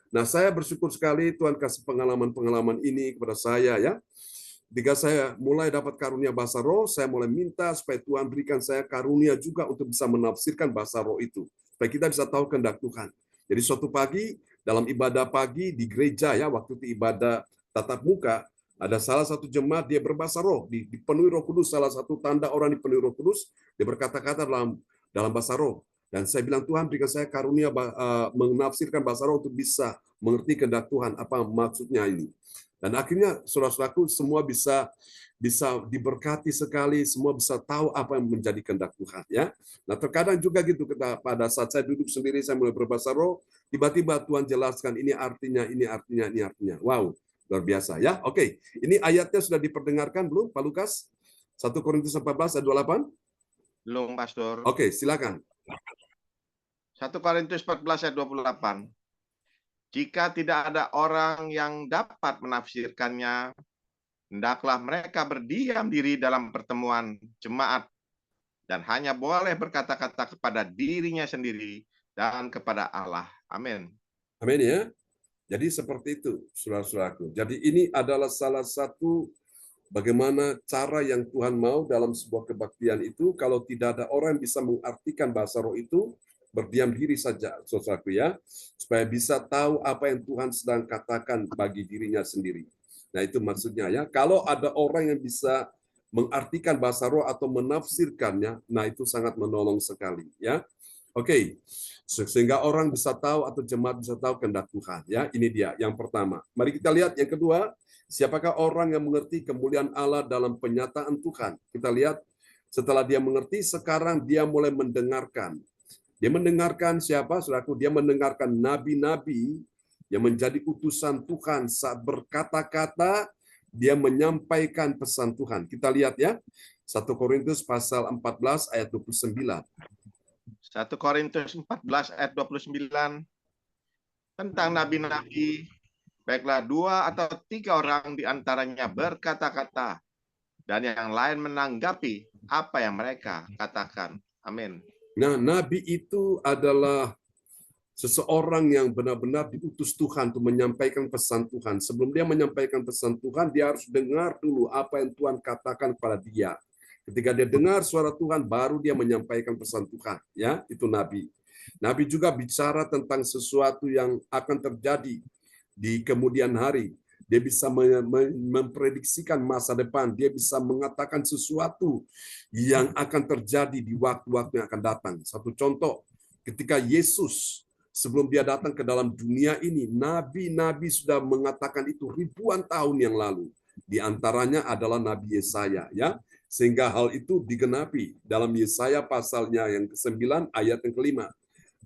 nah saya bersyukur sekali Tuhan kasih pengalaman-pengalaman ini kepada saya. Ya, ketika saya mulai dapat karunia bahasa roh, saya mulai minta supaya Tuhan berikan saya karunia juga untuk bisa menafsirkan bahasa roh itu, supaya kita bisa tahu kehendak Tuhan. Jadi suatu pagi dalam ibadah pagi di gereja, ya, waktu itu ibadah tatap muka, ada salah satu jemaat dia berbahasa roh, dipenuhi Roh Kudus. Salah satu tanda orang dipenuhi Roh Kudus, dia berkata-kata dalam bahasa roh. Dan saya bilang, Tuhan berikan saya karunia menafsirkan bahasa roh untuk bisa mengerti kehendak Tuhan apa maksudnya ini. Dan akhirnya saudara-saudaraku semua bisa diberkati sekali, semua bisa tahu apa yang menjadi kehendak Tuhan. Ya, nah terkadang juga gitu, pada saat saya duduk sendiri, saya mulai berbahasa roh, tiba-tiba Tuhan jelaskan ini artinya, ini artinya, ini artinya. Wow, luar biasa ya. Oke, ini ayatnya sudah diperdengarkan belum, Pak Lukas? 1 Korintus 14 ayat 28? Belum, Pastor. Oke, silakan. 1 Korintus 14 ayat 28. Jika tidak ada orang yang dapat menafsirkannya, hendaklah mereka berdiam diri dalam pertemuan jemaat dan hanya boleh berkata-kata kepada dirinya sendiri dan kepada Allah. Amin. Amin ya. Jadi seperti itu, saudara-saudaraku. Jadi ini adalah salah satu bagaimana cara yang Tuhan mau dalam sebuah kebaktian itu. Kalau tidak ada orang yang bisa mengartikan bahasa roh itu, berdiam diri saja, saudaraku ya, supaya bisa tahu apa yang Tuhan sedang katakan bagi dirinya sendiri. Nah itu maksudnya ya. Kalau ada orang yang bisa mengartikan bahasa roh atau menafsirkannya, nah itu sangat menolong sekali ya. Oke, sehingga orang bisa tahu atau jemaat bisa tahu kehendak Tuhan ya. Ini dia yang pertama. Mari kita lihat yang kedua, siapakah orang yang mengerti kemuliaan Allah dalam penyataan Tuhan? Kita lihat setelah dia mengerti, sekarang dia mulai mendengarkan. Dia mendengarkan siapa, saudaraku? Dia mendengarkan nabi-nabi yang menjadi utusan Tuhan saat berkata-kata, dia menyampaikan pesan Tuhan. Kita lihat ya, 1 Korintus pasal 14 ayat 29. 1 Korintus 14 ayat 29. Tentang nabi-nabi, baiklah 2 atau 3 orang di antaranya berkata-kata, dan yang lain menanggapi apa yang mereka katakan. Amin. Nah, nabi itu adalah seseorang yang benar-benar diutus Tuhan untuk menyampaikan pesan Tuhan. Sebelum dia menyampaikan pesan Tuhan, dia harus dengar dulu apa yang Tuhan katakan kepada dia. Ketika dia dengar suara Tuhan, baru dia menyampaikan pesan Tuhan. Ya, itu nabi. Nabi juga bicara tentang sesuatu yang akan terjadi di kemudian hari. Dia bisa memprediksikan masa depan. Dia bisa mengatakan sesuatu yang akan terjadi di waktu-waktu yang akan datang. Satu contoh, ketika Yesus sebelum dia datang ke dalam dunia ini, nabi-nabi sudah mengatakan itu ribuan tahun yang lalu. Di antaranya adalah Nabi Yesaya, ya. Sehingga hal itu digenapi dalam Yesaya pasalnya yang ke-9 ayat yang ke-5.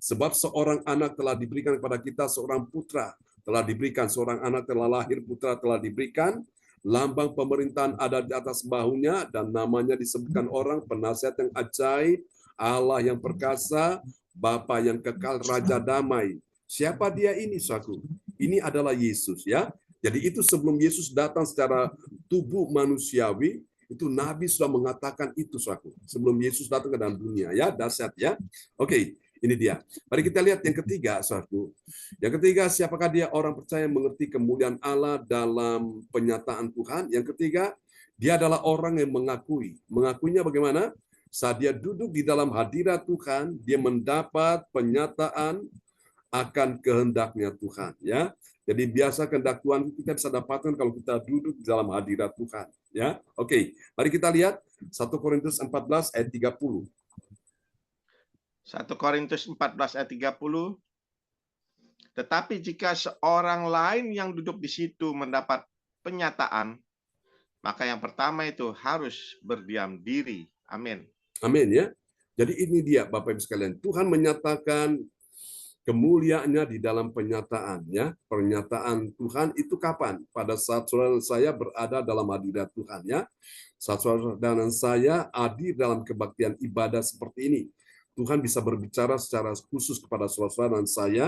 Sebab seorang anak telah diberikan kepada kita, seorang putra telah diberikan, seorang anak telah lahir, putra telah diberikan, lambang pemerintahan ada di atas bahunya, dan namanya disebutkan orang penasihat yang ajaib, Allah yang perkasa, Bapa yang kekal, Raja damai. Siapa dia ini, saudaraku? Ini adalah Yesus, ya. Jadi itu sebelum Yesus datang secara tubuh manusiawi, itu Nabi sudah mengatakan itu, saudaraku. Sebelum Yesus datang ke dalam dunia, ya, dahsyat ya. Oke. Ini dia. Mari kita lihat yang ketiga, saudaraku. Yang ketiga, siapakah dia orang percaya mengerti kemuliaan Allah dalam penyataan Tuhan? Yang ketiga, dia adalah orang yang mengakui. Mengakuinya bagaimana? Saat dia duduk di dalam hadirat Tuhan, dia mendapat penyataan akan kehendaknya Tuhan. Ya, jadi biasa kehendak Tuhan kita bisa dapatkan kalau kita duduk di dalam hadirat Tuhan. Ya, oke. Mari kita lihat 1 Korintus 14 ayat 30. 1 Korintus 14 ayat 30. Tetapi jika seorang lain yang duduk di situ mendapat penyataan, maka yang pertama itu harus berdiam diri. Amin. Amin ya. Jadi ini dia Bapak Ibu sekalian. Tuhan menyatakan kemuliaannya di dalam penyataan ya. Pernyataan Tuhan itu kapan? Pada saat saudara saya berada dalam hadirat Tuhan ya. Saat saudara dan saya hadir dalam kebaktian ibadah seperti ini. Tuhan bisa berbicara secara khusus kepada saudara dan saya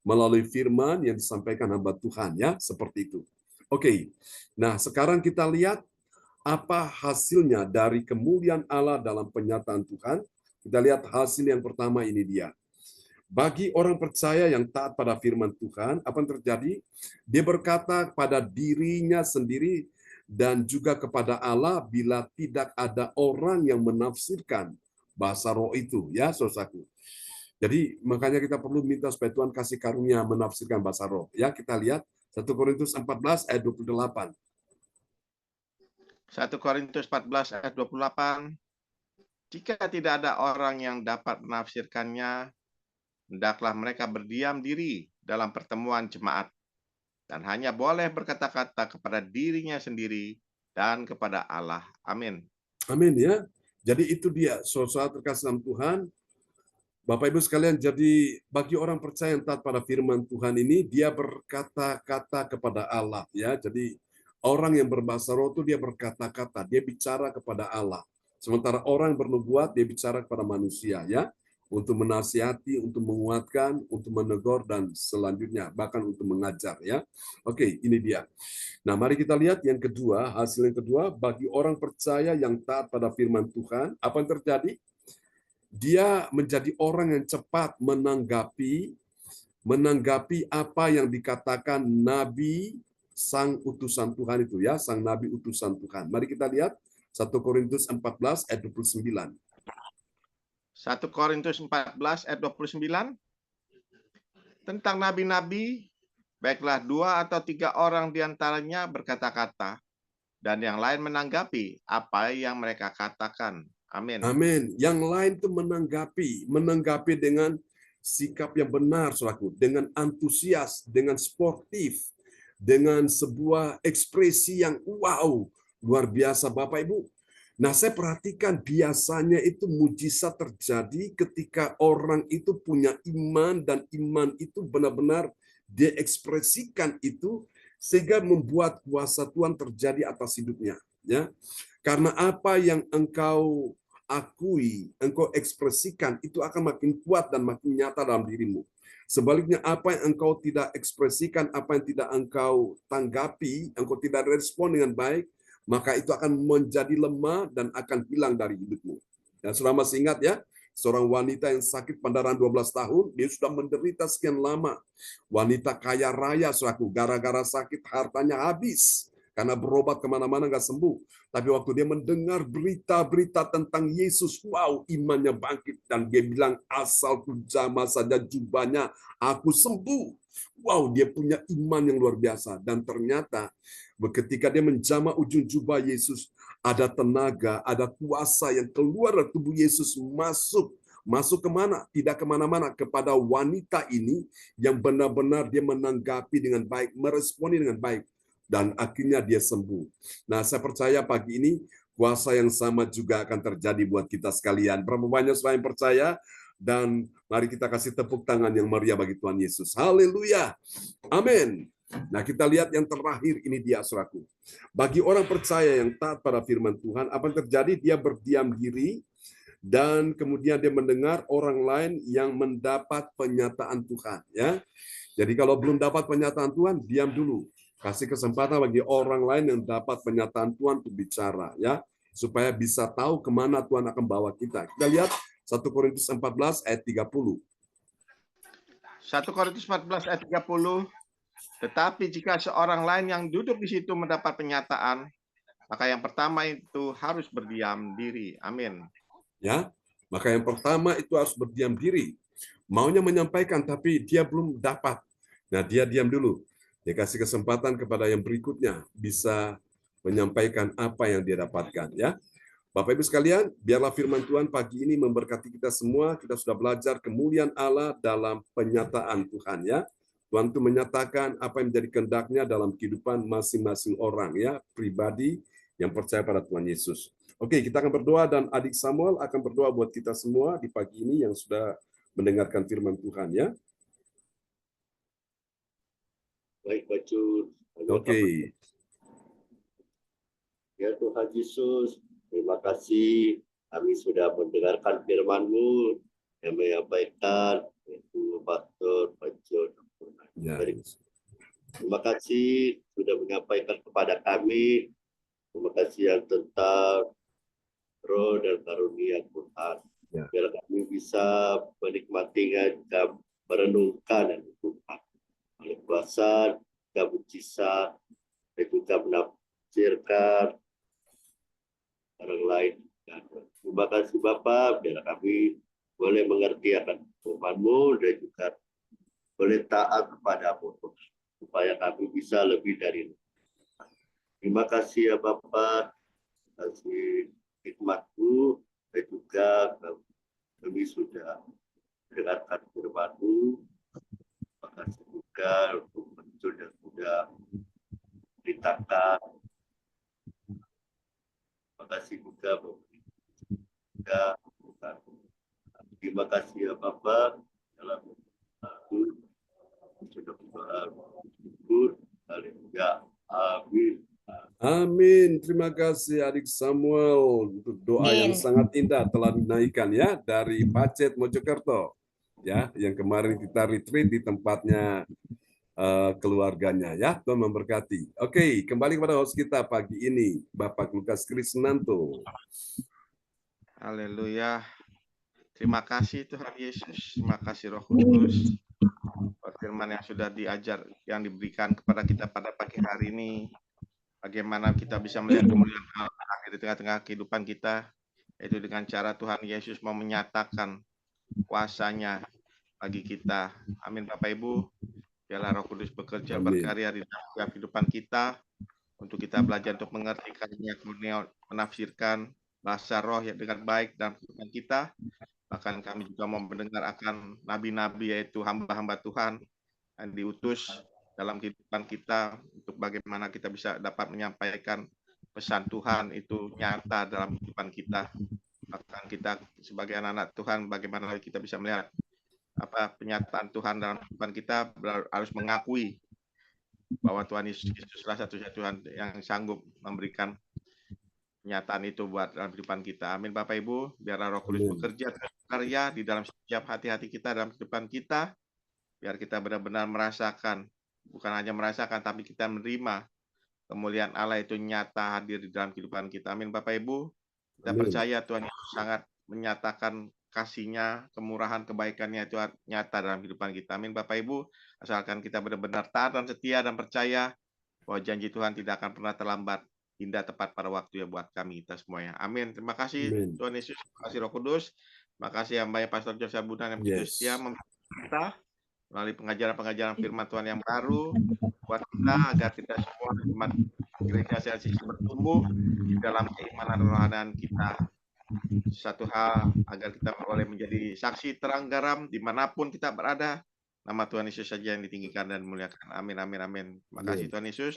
melalui firman yang disampaikan hamba Tuhan, ya, seperti itu. Oke. Nah, sekarang kita lihat apa hasilnya dari kemuliaan Allah dalam penyataan Tuhan. Kita lihat hasil yang pertama, ini dia. Bagi orang percaya yang taat pada firman Tuhan, apa yang terjadi? Dia berkata pada dirinya sendiri dan juga kepada Allah bila tidak ada orang yang menafsirkan bahasa roh itu, ya, saudaraku. Jadi makanya kita perlu minta supaya Tuhan kasih karunia menafsirkan bahasa roh. Ya, kita lihat 1 Korintus 14 ayat 28. 1 Korintus 14 ayat 28. Jika tidak ada orang yang dapat menafsirkannya, hendaklah mereka berdiam diri dalam pertemuan jemaat dan hanya boleh berkata-kata kepada dirinya sendiri dan kepada Allah. Amin. Amin, ya. Jadi itu dia, saudara terkasih dalam Tuhan. Bapak Ibu sekalian, jadi bagi orang percaya yang taat pada firman Tuhan ini, dia berkata-kata kepada Allah, ya. Jadi orang yang berbahasa roh itu dia berkata-kata, dia bicara kepada Allah. Sementara orang yang bernubuat dia bicara kepada manusia, ya, untuk menasihati, untuk menguatkan, untuk menegur dan selanjutnya bahkan untuk mengajar, ya. Oke, ini dia. Nah, mari kita lihat yang kedua, hasil yang kedua, bagi orang percaya yang taat pada firman Tuhan, apa yang terjadi? Dia menjadi orang yang cepat menanggapi apa yang dikatakan nabi sang utusan Tuhan itu, ya, sang nabi utusan Tuhan. Mari kita lihat 1 Korintus 14 ayat 29. 1 Korintus 14 ayat 29. Tentang nabi-nabi, baiklah 2 atau 3 orang di antaranya berkata-kata, dan yang lain menanggapi apa yang mereka katakan. Amin. Amin. Yang lain itu menanggapi dengan sikap yang benar, saudaraku, dengan antusias, dengan sportif, dengan sebuah ekspresi yang wow, luar biasa, Bapak Ibu. Nah, saya perhatikan biasanya itu mujizat terjadi ketika orang itu punya iman dan iman itu benar-benar dia ekspresikan itu sehingga membuat kuasa Tuhan terjadi atas hidupnya, ya. Karena apa yang engkau akui, engkau ekspresikan, itu akan makin kuat dan makin nyata dalam dirimu. Sebaliknya, apa yang engkau tidak ekspresikan, apa yang tidak engkau tanggapi, engkau tidak respon dengan baik, maka itu akan menjadi lemah dan akan hilang dari hidupmu. Ya, saudara masih ingat, ya, seorang wanita yang sakit pendarahan 12 tahun, dia sudah menderita sekian lama. Wanita kaya raya, saudaraku, gara-gara sakit hartanya habis. Karena berobat kemana-mana nggak sembuh. Tapi waktu dia mendengar berita-berita tentang Yesus, wow, imannya bangkit. Dan dia bilang, asal ku jamah saja jubahnya, aku sembuh. Wow, dia punya iman yang luar biasa. Dan ternyata ketika dia menjamah ujung jubah Yesus, ada tenaga, ada kuasa yang keluar dari tubuh Yesus masuk. Masuk kemana? Tidak kemana-mana, kepada wanita ini yang benar-benar dia menanggapi dengan baik, meresponi dengan baik. Dan akhirnya dia sembuh. Nah, saya percaya pagi ini kuasa yang sama juga akan terjadi buat kita sekalian. Berapa banyak saudara yang percaya? Dan mari kita kasih tepuk tangan yang meriah bagi Tuhan Yesus. Haleluya. Amin. Nah, kita lihat yang terakhir, ini dia, saudaraku. Bagi orang percaya yang taat pada firman Tuhan, apa yang terjadi? Dia berdiam diri dan kemudian dia mendengar orang lain yang mendapat penyataan Tuhan, ya. Jadi kalau belum dapat penyataan Tuhan, diam dulu. Kasih kesempatan bagi orang lain yang dapat penyataan Tuhan untuk bicara, ya, supaya bisa tahu kemana Tuhan akan bawa kita. Kita lihat 1 Korintus 14 ayat 30. 1 Korintus 14 ayat 30. Tetapi jika seorang lain yang duduk di situ mendapat penyataan, maka yang pertama itu harus berdiam diri. Amin. Ya, maka yang pertama itu harus berdiam diri. Maunya menyampaikan tapi dia belum dapat. Nah, dia diam dulu. Dia kasih kesempatan kepada yang berikutnya bisa menyampaikan apa yang dia dapatkan, ya. Bapak Ibu sekalian, biarlah firman Tuhan pagi ini memberkati kita semua. Kita sudah belajar kemuliaan Allah dalam penyataan Tuhan, ya. Tuhan itu menyatakan apa yang menjadi kehendaknya dalam kehidupan masing-masing orang, ya, pribadi yang percaya pada Tuhan Yesus. Oke, kita akan berdoa dan adik Samuel akan berdoa buat kita semua di pagi ini yang sudah mendengarkan firman Tuhan, ya. Baik, Bacur. Oke. Ya Tuhan Yesus, terima kasih kami sudah mendengarkan firman-Mu yang menyampaikan yaitu Pastor Pajo. Ya. Terima kasih sudah menyampaikan kepada kami. Terima kasih yang tentang roh dan karunia Tuhan. Ya. Biar kami bisa menikmatinya dan merenungkan dan Tuhan. Oleh kuasa, juga mujizat, dan juga menafsirkan orang lain. Dan terima kasih Bapak, biar kami boleh mengerti akan firman-Mu dan juga boleh taat kepada-Mu, supaya kami bisa lebih dari itu. Terima kasih ya Bapak, terima kasih hikmat-Mu, dan juga kami sudah mendengarkan firman-Mu. Terima kasih juga untuk muncul yang sudah ceritakan. Terima kasih juga terima kasih ya Bapak dalam aku sudah bersyukur. Haleluya. Amin. Amin. Terima kasih adik Samuel untuk doa yang Amin. sangat indah telah dinaikkan ya dari Pacet Mojokerto. Ya, yang kemarin kita retreat di tempatnya keluarganya ya. Tuhan memberkati. Oke, kembali kepada host kita pagi ini, Bapak Lukas Krisnanto. Haleluya. Terima kasih Tuhan Yesus. Terima kasih Roh Kudus. Firman yang sudah diajar, yang diberikan kepada kita pada pagi hari ini. Bagaimana kita bisa melihat kemuliaan Allah di tengah-tengah kehidupan kita. Yaitu dengan cara Tuhan Yesus mau menyatakan kuasanya bagi kita. Amin Bapak Ibu. Biarlah Roh Kudus bekerja, Amin. berkarya di dalam kehidupan kita. Untuk kita belajar untuk mengerti karunia, menafsirkan bahasa roh yang dengan baik dalam kehidupan kita. Bahkan kami juga mau mendengar akan nabi-nabi, yaitu hamba-hamba Tuhan yang diutus dalam kehidupan kita untuk bagaimana kita bisa dapat menyampaikan pesan Tuhan itu nyata dalam kehidupan kita. Bahkan kita sebagai anak-anak Tuhan, bagaimana kita bisa melihat penyataan Tuhan dalam kehidupan kita, harus mengakui bahwa Tuhan Yesus Kristuslah satu-satunya Tuhan yang sanggup memberikan kenyataan itu buat dalam kehidupan kita. Amin Bapak Ibu. Biarlah Roh Kudus Amin. bekerja karya di dalam setiap hati-hati kita dalam kehidupan kita. Biar kita benar-benar merasakan, bukan hanya merasakan, tapi kita menerima kemuliaan Allah itu nyata hadir di dalam kehidupan kita. Amin Bapak Ibu. Kita Amin. percaya Tuhan Yesus sangat menyatakan kasih-Nya, kemurahan, kebaikan-Nya itu nyata dalam kehidupan kita. Amin Bapak Ibu. Asalkan kita benar-benar taat dan setia dan percaya bahwa janji Tuhan tidak akan pernah terlambat. Indah tepat pada waktu ya buat kami kita semuanya. Amin. Terima kasih Amin. Tuhan Yesus. Terima kasih Roh Kudus. Terima kasih yang baik Pastor Joseph Budan yang begitu Yes. setia membantu kita melalui pengajaran-pengajaran firman Tuhan yang baru buat kita, agar kita semua umat gereja CLCC bertumbuh di dalam keimanan rohanian kita. Satu hal, agar kita boleh menjadi saksi terang garam dimanapun kita berada. Nama Tuhan Yesus saja yang ditinggikan dan dimuliakan. Amin, amin, amin. Terima kasih Tuhan Yesus.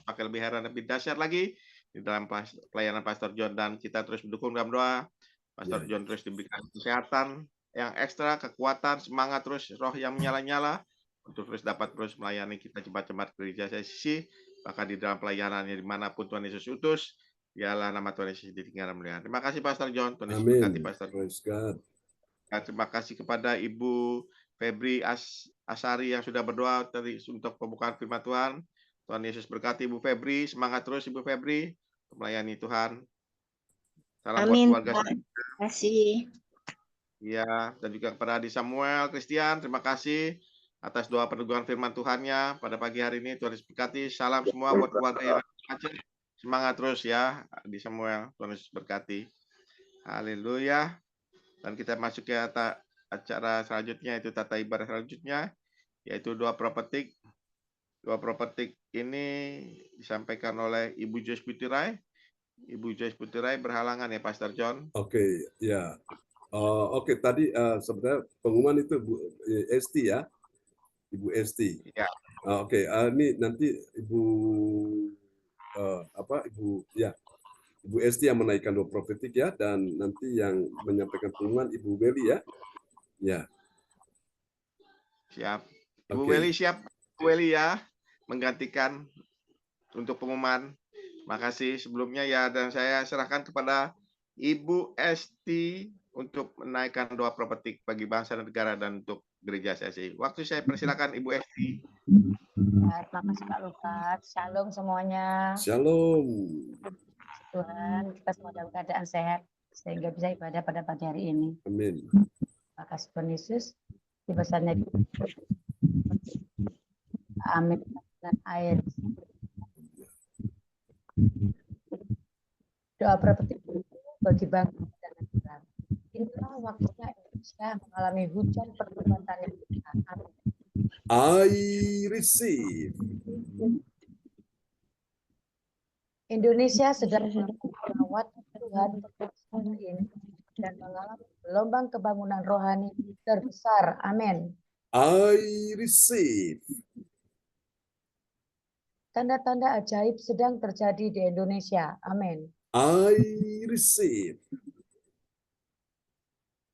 Pakai lebih heran, lebih dahsyat lagi di dalam pelayanan Pastor John, dan kita terus mendukung dalam doa. Pastor John terus diberikan kesehatan yang ekstra, kekuatan, semangat terus, roh yang menyala-nyala untuk terus dapat terus melayani kita cepat-cepat gereja CLCC, bahkan di dalam pelayanannya dimanapun Tuhan Yesus utus. Biarlah nama Tuhan Yesus ditinggikan dan mulia. Terima kasih Pastor John. Tuhan Yesus berkati Pastor. Praise God. Terima kasih kepada Ibu Febri Asari yang sudah berdoa tadi untuk pembukaan firman Tuhan. Tuhan Yesus berkati Ibu Febri. Semangat terus Ibu Febri untuk melayani Tuhan. Salam Amin. buat keluarga. Terima kasih. Ya, dan juga kepada Adi Samuel Christian, terima kasih atas doa peneguhan firman Tuhannya pada pagi hari ini. Tuhan Yesus berkati. Salam semua buat keluarga yang Aceh. Semangat terus ya, Adi Samuel. Tuhan Yesus berkati. Haleluya. Dan kita masuk ke acara selanjutnya, itu tata ibadah selanjutnya, yaitu doa prophetik. Doa prophetik ini disampaikan oleh Ibu Joyce Putirai. Ibu Joyce Putirai berhalangan ya, Pastor John. Oke, ya. Oke, tadi sebenarnya pengumuman itu Bu Esti ya, Ibu Esti. Ya. Oke, ini nanti Ibu Ibu Esti yang menaikkan doa profetik ya, dan nanti yang menyampaikan pengumuman Ibu Beli ya. Ya. Siap. Ibu Oke. Weli siap. Ibu Weli ya, menggantikan untuk pengumuman. Makasih sebelumnya ya, dan saya serahkan kepada Ibu Esti untuk menaikkan doa prophetik bagi bangsa dan negara dan untuk gereja CLCC. Waktu saya persilakan Ibu Esti. Ya, terima kasih Pak Lukas. Shalom semuanya. Shalom. Tuhan, kita semua dalam keadaan sehat sehingga bisa ibadah pada pagi hari ini. Amin. Terima kasih Tuhan Yesus. Di besarnya amin dan air. Doa prophetik bagi bangsa dan negara. Inilah waktunya Indonesia mengalami hujan pertobatan yang besar. Amin. I receive. Indonesia sedang melawat Tuhan hari ini dan mengalami gelombang kebangunan rohani terbesar. Amin. I receive. Tanda-tanda ajaib sedang terjadi di Indonesia. Amin. I receive.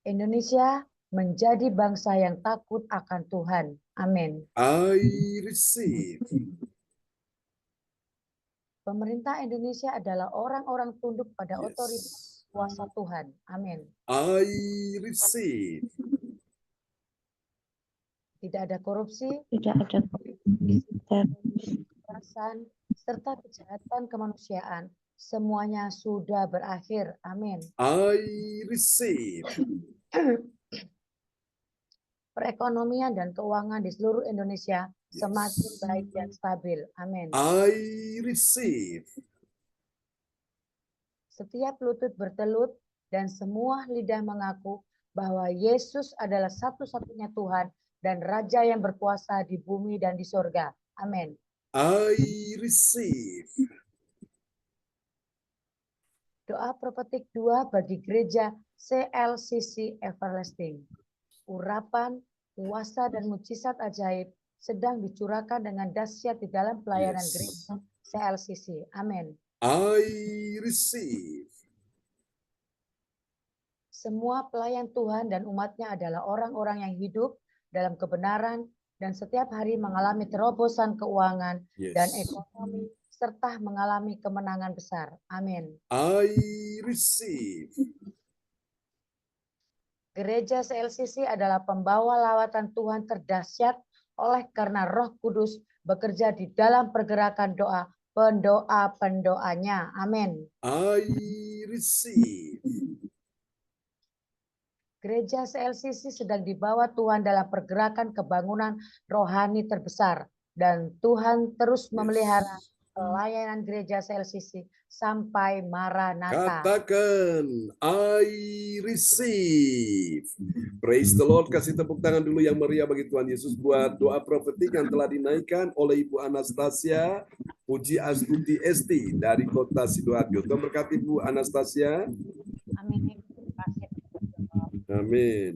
Indonesia menjadi bangsa yang takut akan Tuhan. Amin. I receive. Pemerintah Indonesia adalah orang-orang tunduk pada Yes. otoritas kuasa Tuhan. Amin. I receive. Tidak ada korupsi, Tidak ada kekerasan, serta kejahatan kemanusiaan. Semuanya sudah berakhir. Amin. I receive. Perekonomian dan keuangan di seluruh Indonesia semakin baik dan stabil. Amin. I receive. Setiap lutut bertelut dan semua lidah mengaku bahwa Yesus adalah satu-satunya Tuhan dan Raja yang berkuasa di bumi dan di sorga. Amin. I receive. Doa prophetik 2 bagi gereja CLCC Everlasting. Urapan, kuasa, dan mujizat ajaib sedang dicurahkan dengan dahsyat di dalam pelayanan Yes. gereja CLCC. Amin. I receive. Semua pelayan Tuhan dan umatnya adalah orang-orang yang hidup dalam kebenaran dan setiap hari mengalami terobosan keuangan Yes. dan ekonomi serta mengalami kemenangan besar. Amin. I receive. Gereja CLCC adalah pembawa lawatan Tuhan terdahsyat oleh karena Roh Kudus bekerja di dalam pergerakan doa pendoa-pendoanya. Amin. I receive. Gereja CLCC sedang dibawa Tuhan dalam pergerakan kebangunan rohani terbesar dan Tuhan terus memelihara pelayanan gereja CLCC sampai Maranatha. Katakan, I receive. Praise the Lord. Kasih tepuk tangan dulu yang meriah bagi Tuhan Yesus buat doa profetik yang telah dinaikkan oleh Ibu Anastasia Puji Astuti Esti dari kota Sidoarjo. Tuhan berkati Ibu Anastasia. Amin. Terima kasih. Amin.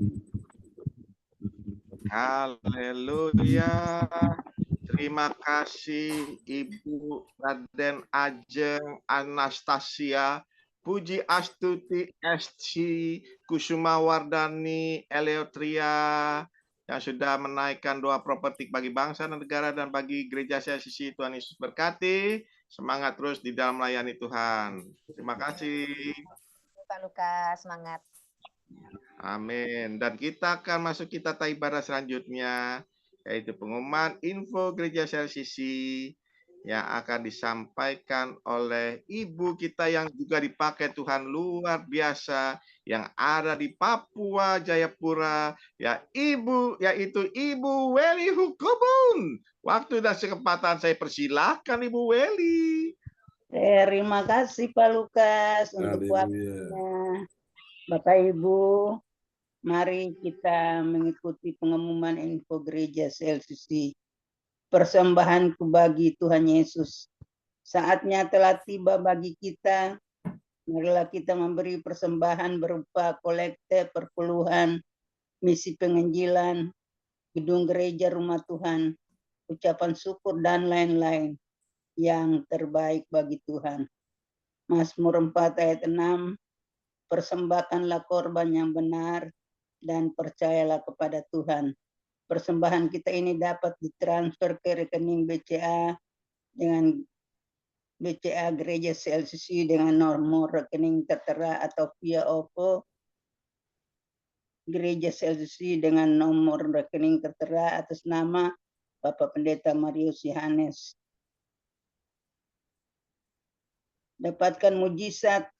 Haleluya. Terima kasih Ibu Raden Ajeng Anastasia Puji Astuti Esti Kusuma Wardani Eleotria yang sudah menaikkan doa prophetik bagi bangsa dan negara dan bagi gereja CLCC. Tuhan Yesus berkati. Semangat terus di dalam melayani Tuhan. Terima kasih. Pak Lukas, semangat. Amin. Dan kita akan masuk kita ibadah selanjutnya, yaitu pengumuman info gereja CLCC yang akan disampaikan oleh ibu kita yang juga dipakai Tuhan luar biasa yang ada di Papua Jayapura, yaitu Ibu Weli Hukubun. Waktu dan kesempatan saya persilahkan Ibu Weli. Terima kasih Pak Lukas untuk waktunya. Bapak Ibu, mari kita mengikuti pengumuman info gereja CLCC. Persembahanku bagi Tuhan Yesus. Saatnya telah tiba bagi kita. Marilah kita memberi persembahan berupa kolekte, perpuluhan, misi penginjilan, gedung gereja rumah Tuhan, ucapan syukur dan lain-lain yang terbaik bagi Tuhan. Mazmur 4 ayat 6, persembahkanlah korban yang benar dan percayalah kepada Tuhan. Persembahan kita ini dapat ditransfer ke rekening BCA dengan BCA Gereja CLCC dengan nomor rekening tertera atau via OVO Gereja CLCC dengan nomor rekening tertera atas nama Bapak Pendeta Marius Yohanes. Dapatkan mujizat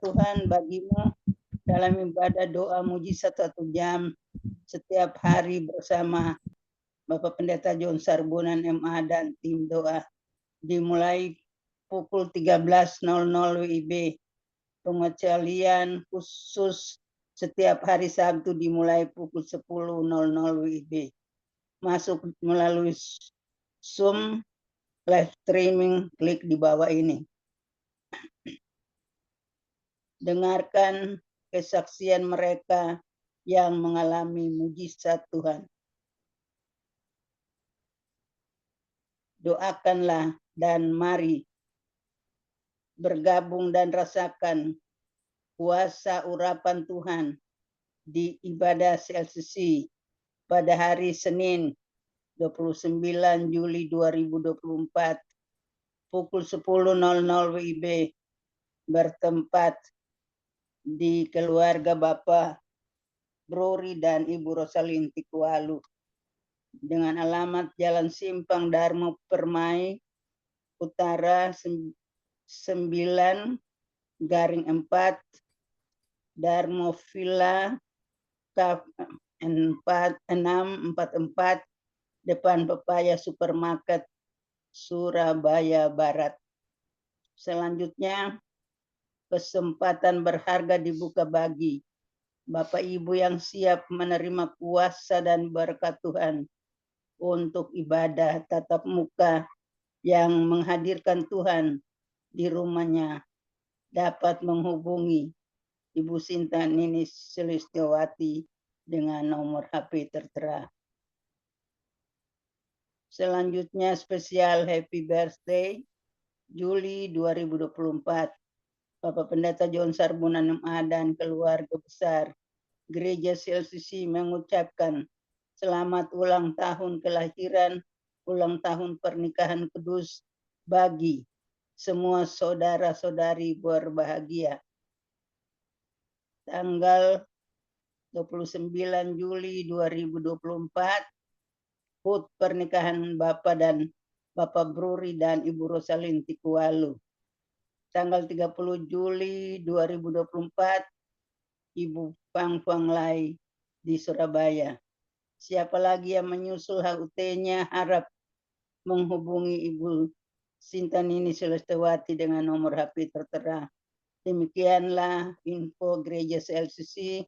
Tuhan bagimu dalam ibadah doa mujizat 1 jam setiap hari bersama Bapak Pendeta John Sarbunan MA dan tim doa, dimulai pukul 13.00 WIB. Pengecualian khusus setiap hari Sabtu dimulai pukul 10.00 WIB. Masuk melalui Zoom live streaming, klik di bawah ini. Dengarkan kesaksian mereka yang mengalami mujizat Tuhan. Doakanlah dan mari bergabung dan rasakan kuasa urapan Tuhan di ibadah CLCC pada hari Senin 29 Juli 2024 pukul 10.00 WIB bertempat di keluarga Bapak Brori dan Ibu Rosalin Tikualu dengan alamat Jalan Simpang Darmo Permai Utara 9/4 Darmo Villa K644 depan Pepaya Supermarket Surabaya Barat. Selanjutnya kesempatan berharga dibuka bagi Bapak Ibu yang siap menerima kuasa dan berkat Tuhan untuk ibadah tatap muka yang menghadirkan Tuhan di rumahnya, dapat menghubungi Ibu Sinta Nini Sulistiawati dengan nomor HP tertera. Selanjutnya spesial Happy Birthday Juli 2024. Bapak Pendeta John Sarbunan MA dan keluarga besar Gereja CLCC mengucapkan selamat ulang tahun kelahiran, ulang tahun pernikahan kudus bagi semua saudara-saudari berbahagia. Tanggal 29 Juli 2024, HUT pernikahan Bapak dan Bapak Bruri dan Ibu Rosalin Tikualu. Tanggal 30 Juli 2024, Ibu Pang Lai di Surabaya. Siapa lagi yang menyusul HUT-nya harap menghubungi Ibu Sinta Nini Sulistiawati dengan nomor HP tertera. Demikianlah info Gereja CLCC.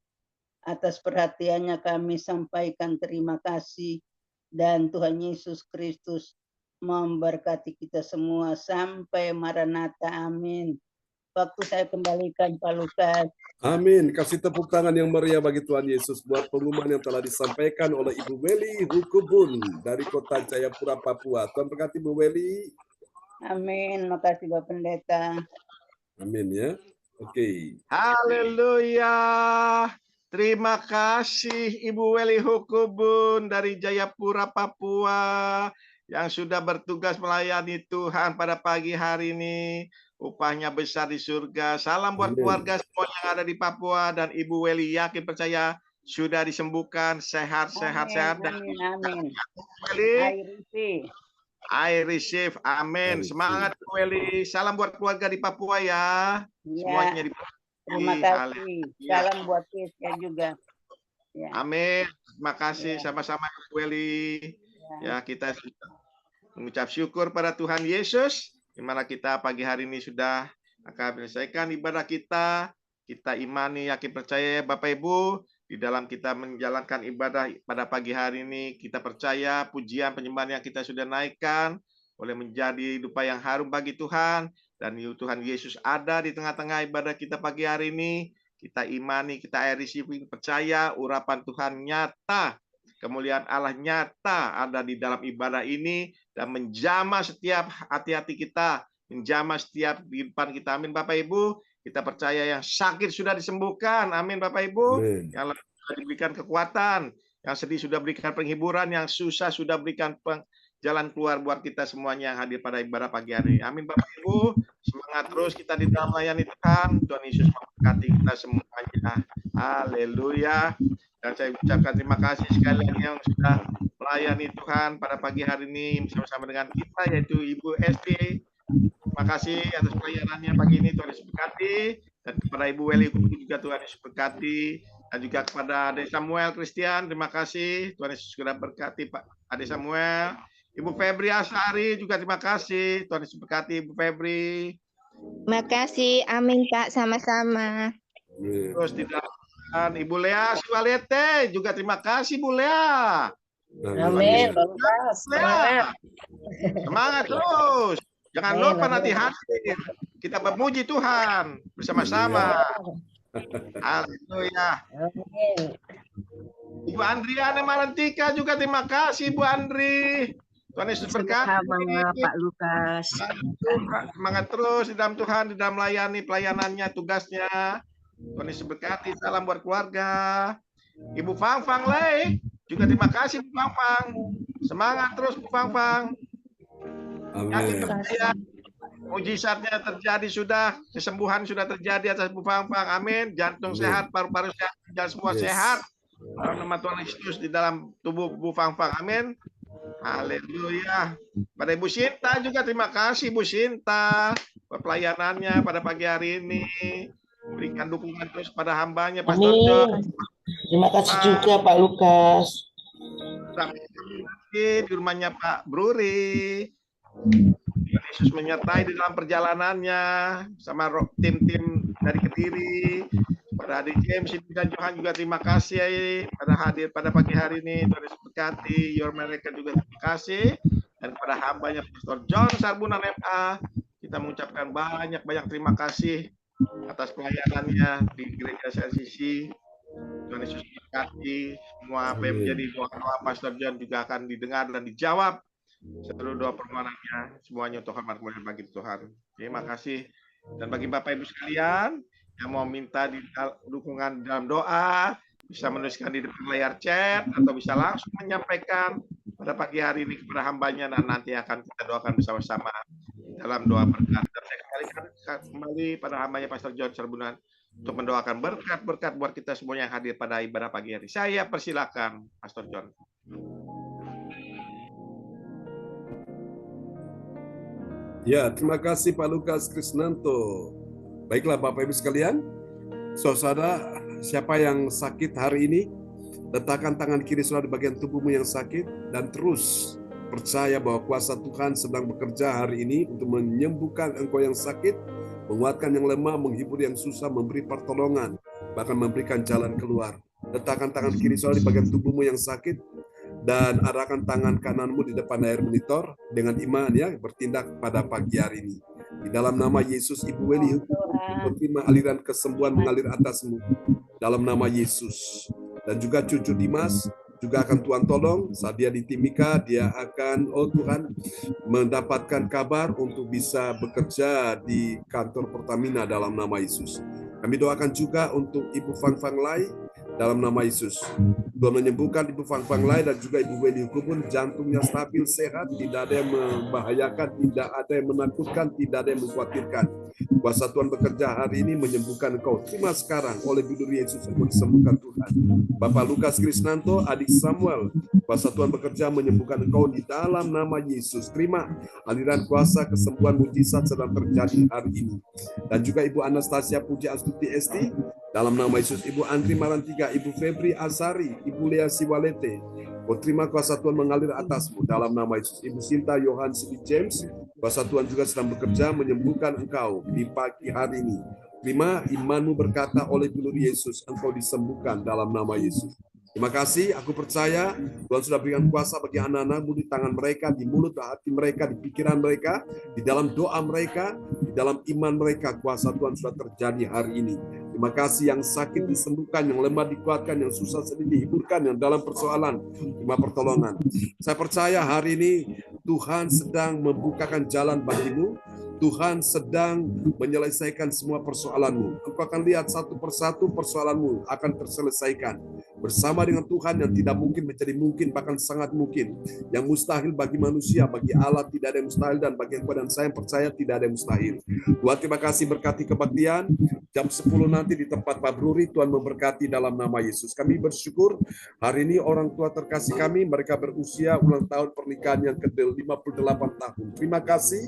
Atas perhatiannya kami sampaikan terima kasih dan Tuhan Yesus Kristus memberkati kita semua sampai Maranatha. Amin. Waktu saya kembalikan Pak Lukas. Amin. Kasih tepuk tangan yang meriah bagi Tuhan Yesus buat pengumuman yang telah disampaikan oleh Ibu Weli Hukubun dari Kota Jayapura, Papua. Tuhan berkati Bu Weli. Amin. Makasih Bapak Pendeta. Amin ya. Oke. Haleluya. Terima kasih Ibu Weli Hukubun dari Jayapura, Papua yang sudah bertugas melayani Tuhan pada pagi hari ini. Upahnya besar di surga. Salam buat keluarga semua yang ada di Papua, dan Ibu Weli yakin percaya sudah disembuhkan, sehat. Dan amin. Weli, I receive. Amin. Semangat Bu Weli. Salam buat keluarga di Papua ya. Semuanya di Papua. Terima kasih. Salam buat kita juga. Ya. Amin. Terima kasih sama-sama Bu Weli. Ya, kita mengucap syukur pada Tuhan Yesus, di mana kita pagi hari ini sudah akan menyelesaikan ibadah kita. Kita imani, yakin, percaya Bapak Ibu, di dalam kita menjalankan ibadah pada pagi hari ini, kita percaya pujian penyembahan yang kita sudah naikkan boleh menjadi dupa yang harum bagi Tuhan, dan Tuhan Yesus ada di tengah-tengah ibadah kita pagi hari ini. Kita imani, kita receive, percaya urapan Tuhan nyata, kemuliaan Allah nyata ada di dalam ibadah ini dan menjamah setiap hati-hati kita, menjamah setiap kehidupan kita. Amin Bapak Ibu. Kita percaya yang sakit sudah disembuhkan. Amin Bapak Ibu. Amin. Yang sudah diberikan kekuatan, yang sedih sudah berikan penghiburan, yang susah sudah berikan jalan keluar buat kita semuanya yang hadir pada ibadah pagi hari. Amin Bapak Ibu, semangat terus kita di dalam melayani Tuhan. Tuhan Yesus memberkati kita semuanya. Haleluya. Dan saya ucapkan terima kasih sekali lagi yang sudah melayani Tuhan pada pagi hari ini bersama-sama dengan kita, yaitu Ibu Esti. Terima kasih atas pelayanannya pagi ini, Tuhan Yesus berkati. Dan kepada Ibu Weli juga Tuhan Yesus berkati. Dan juga kepada Ade Samuel Christian, terima kasih. Tuhan Yesus sudah berkati Pak Ade Samuel. Ibu Febri Asari juga terima kasih. Tuhan Yesus berkati Ibu Febri. Terima kasih. Amin Kak, sama-sama. Terus di dalam Ibu Lea Siwalete juga terima kasih Bu Lea. Amin. Lea. Semangat terus. Jangan lupa nanti hadir. Kita memuji Tuhan bersama-sama. Haleluya. Ibu Andriana Marantika juga terima kasih Bu Andri. Tuhan Yesus berkati. Pak Lukas. Semangat terus di dalam Tuhan, di dalam melayani pelayanannya, tugasnya. Tuhan Yesus berkati. Salam buat keluarga. Ibu Fang Fang Lei juga terima kasih Bu Fang Fang. Semangat terus Bu Fang Fang. Yakin percaya mujizatnya terjadi sudah, kesembuhan sudah terjadi atas Bu Fang Fang. Amin. Jantung sehat, paru-paru sehat, dan semua sehat. Dalam nama Tuhan Yesus di dalam tubuh Bu Fang Fang. Amin. Haleluya. Pada Ibu Sinta juga terima kasih Bu Sinta pelayanannya pada pagi hari ini. Berikan dukungan terus pada hambanya Pastor John. Terima kasih juga Pak Lukas. Di rumahnya Pak Bruri. Yesus menyertai di dalam perjalanannya sama tim-tim dari Kediri. Pada adik James dan Johan juga terima kasih pada hadir pada pagi hari ini. Tuhan Yesus berkati. Mereka juga terima kasih. Dan pada hambanya Pastor John Sarbunan MA, kita mengucapkan banyak-banyak terima kasih atas pelayanannya di Gereja CLCC. Tuhan Yesus berkati. Semua apa yang menjadi doa Pastor John juga akan didengar dan dijawab. Seluruh doa permohonannya semuanya untuk hormat kemuliaan bagi Tuhan. Terima kasih. Dan bagi Bapak Ibu sekalian yang mau minta dukungan dalam doa, bisa menuliskan di depan layar chat atau bisa langsung menyampaikan pada pagi hari ini kepada hambanya, dan nanti akan kita doakan bersama-sama dalam doa berkat. Dan saya kembali pada hambanya Pastor John Sarbunan untuk mendoakan berkat-berkat buat kita semuanya yang hadir pada ibadah pagi hari. Saya persilakan Pastor John. Ya, terima kasih Pak Lukas Krisnanto. Baiklah Bapak Ibu sekalian, saudara, siapa yang sakit hari ini, letakkan tangan kiri saudara di bagian tubuhmu yang sakit, dan terus percaya bahwa kuasa Tuhan sedang bekerja hari ini untuk menyembuhkan engkau yang sakit, menguatkan yang lemah, menghibur yang susah, memberi pertolongan, bahkan memberikan jalan keluar. Letakkan tangan kiri saudara di bagian tubuhmu yang sakit, dan arahkan tangan kananmu di depan layar monitor dengan iman ya, bertindak pada pagi hari ini. Di dalam nama Yesus, Ibu Weli, terima aliran kesembuhan mengalir atasmu. Dalam nama Yesus. Dan juga cucu Dimas, juga akan Tuhan tolong. Saat dia di Timika, dia akan, oh Tuhan, mendapatkan kabar untuk bisa bekerja di kantor Pertamina dalam nama Yesus. Kami doakan juga untuk Ibu Fang Fang Lai, dalam nama Yesus. Tuhan menyembuhkan Ibu Fang Fang Lai dan juga Ibu Weli Hukubun, jantungnya stabil, sehat, tidak ada yang membahayakan, tidak ada yang menakutkan, tidak ada yang mengkhawatirkan. Kuasa Tuhan bekerja hari ini menyembuhkan engkau. Terima sekarang oleh budur Yesus engkau disembuhkan Tuhan. Bapak Lukas Krisnanto, adik Samuel, kuasa Tuhan bekerja menyembuhkan engkau di dalam nama Yesus. Terima aliran kuasa kesembuhan mujizat sedang terjadi hari ini. Dan juga Ibu Anastasia Puji Astuti Esti, dalam nama Yesus. Ibu Andri Marantika, Ibu Febri Asari, Ibu Lea Siwalete, oh terima kuasa Tuhan mengalir atasmu dalam nama Yesus. Ibu Sinta Johan Sidi James, kuasa Tuhan juga sedang bekerja menyembuhkan engkau di pagi hari ini. Terima imanmu berkata oleh budur Yesus, engkau disembuhkan dalam nama Yesus. Terima kasih, aku percaya Tuhan sudah berikan kuasa bagi anak-anakmu di tangan mereka, di mulut, di hati mereka, di pikiran mereka, di dalam doa mereka, di dalam iman mereka, kuasa Tuhan sudah terjadi hari ini. Terima kasih, yang sakit disembuhkan, yang lemah dikuatkan, yang susah sedih dihiburkan, yang dalam persoalan, terima pertolongan. Saya percaya hari ini Tuhan sedang membukakan jalan bagimu, Tuhan sedang menyelesaikan semua persoalanmu. Engkau akan lihat satu persatu persoalanmu akan terselesaikan. bersama dengan Tuhan yang tidak mungkin menjadi mungkin, bahkan sangat mungkin. Yang mustahil bagi manusia, bagi Allah tidak ada yang mustahil, dan bagi engkau dan saya yang percaya tidak ada yang mustahil. Tuhan terima kasih berkati kebaktian. Jam 10 nanti di tempat Pak Bruri, Tuhan memberkati dalam nama Yesus. Kami bersyukur hari ini orang tua terkasih kami, mereka berusia ulang tahun pernikahan yang ke-58 tahun. Terima kasih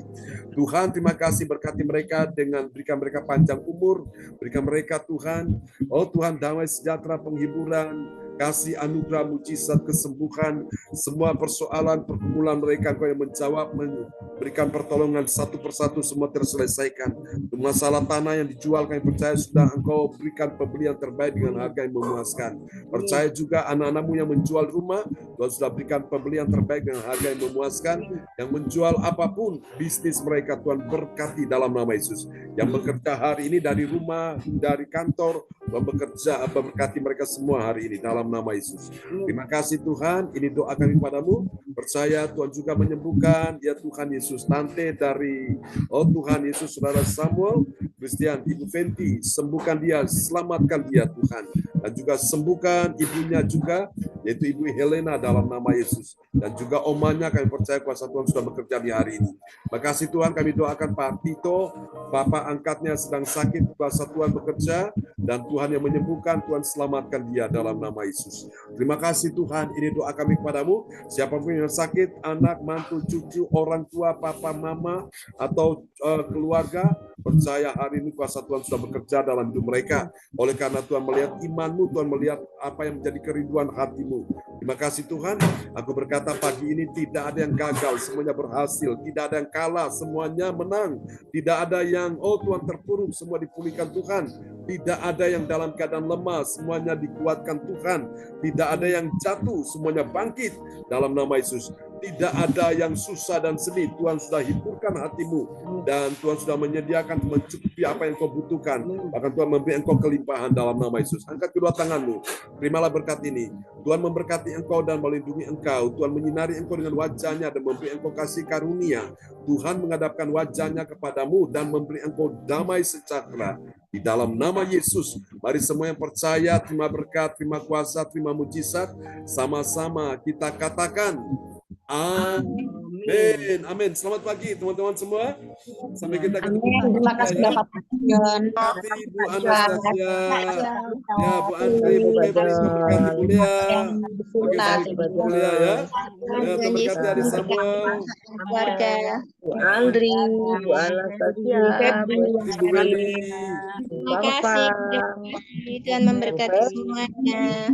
Tuhan, terima kasih berkati mereka dengan berikan mereka panjang umur, berikan mereka Tuhan, oh Tuhan damai sejahtera, penghiburan, kasih anugerah, mujizat, kesembuhan, semua persoalan, pergumulan mereka Engkau yang menjawab, memberikan pertolongan satu persatu, semua terselesaikan. Masalah tanah yang dijual kami percaya sudah Engkau berikan pembelian terbaik dengan harga yang memuaskan. Percaya juga anak-anakmu yang menjual rumah, Tuhan sudah berikan pembelian terbaik dengan harga yang memuaskan. Yang menjual apapun bisnis mereka, Tuhan berkati dalam nama Yesus. Yang bekerja hari ini dari rumah, dari kantor, Tuhan bekerja, berkati mereka semua hari ini dalam nama Yesus. Terima kasih Tuhan, ini doa kami padamu. Percaya Tuhan juga menyembuhkan, ya Tuhan Yesus, tante dari, oh Tuhan Yesus, saudara Samuel, Christian, Ibu Fenty, sembuhkan dia, selamatkan dia Tuhan. Dan juga sembuhkan ibunya juga, yaitu Ibu Helena dalam nama Yesus. Dan juga omanya kami percaya kuasa Tuhan sudah bekerja di hari ini. Makasih Tuhan, kami doakan Pak Tito, Bapak angkatnya sedang sakit, kuasa Tuhan bekerja, dan Tuhan yang menyembuhkan, Tuhan selamatkan dia dalam nama Yesus. Terima kasih Tuhan, ini doa kami kepadamu. Siapapun yang sakit, anak, mantu, cucu, orang tua, papa, mama, atau keluarga, percaya hari ini kuasa Tuhan sudah bekerja dalam hidup mereka. Oleh karena Tuhan melihat imanmu, Tuhan melihat apa yang menjadi kerinduan hatimu. Terima kasih Tuhan, aku berkata pagi ini tidak ada yang gagal, semuanya berhasil. Tidak ada yang kalah, semuanya menang. Tidak ada yang, oh Tuhan terpuruk, semua dipulihkan Tuhan. Tidak ada yang dalam keadaan lemah, semuanya dikuatkan Tuhan. Tidak ada yang jatuh, semuanya bangkit dalam nama Yesus. Tidak ada yang susah dan sedih, Tuhan sudah hiburkan hatimu. Dan Tuhan sudah menyediakan, mencukupi apa yang kau butuhkan. Bahkan Tuhan memberi engkau kelimpahan dalam nama Yesus. Angkat kedua tanganmu, terimalah berkat ini. Tuhan memberkati engkau dan melindungi engkau. Tuhan menyinari engkau dengan wajahnya dan memberi engkau kasih karunia. Tuhan menghadapkan wajahnya kepadamu dan memberi engkau damai sejahtera. Di dalam nama Yesus, mari semua yang percaya, terima berkat, terima kuasa, terima mujizat. Sama-sama kita katakan, amin. Amin. Selamat pagi teman-teman semua. Sampai kita ketemu. Terima kasih Bapak John. Bu Anastasia. Ya, Bu Andri, Bu Febri, berkati kuliah. Oke, sampai kuliah ya. Ya, terberkati Adi Samuel. Keluarga. Bu Andri, Bu Anastasia, Bu Febri. Terima kasih. Tuhan memberkati semuanya.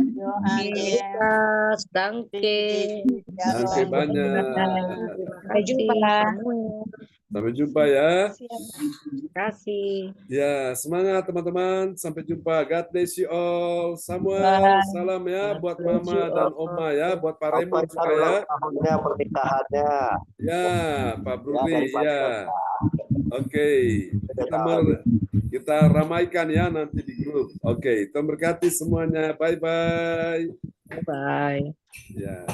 Lukas, Dangke. Oke, banyak. Sampai jumpa. Sampai jumpa ya. Terima kasih. Ya, semangat teman-teman. Sampai jumpa. God bless you all. Samuel, salam ya buat Mama dan Oma ya, buat Pak Raymond juga ya. Tahunnya pernikahannya. Ya, Pak Bruri ya. Oke, kita ramaikan ya nanti di grup. Oke, Tuhan berkati semuanya. Bye bye. Bye. Ya.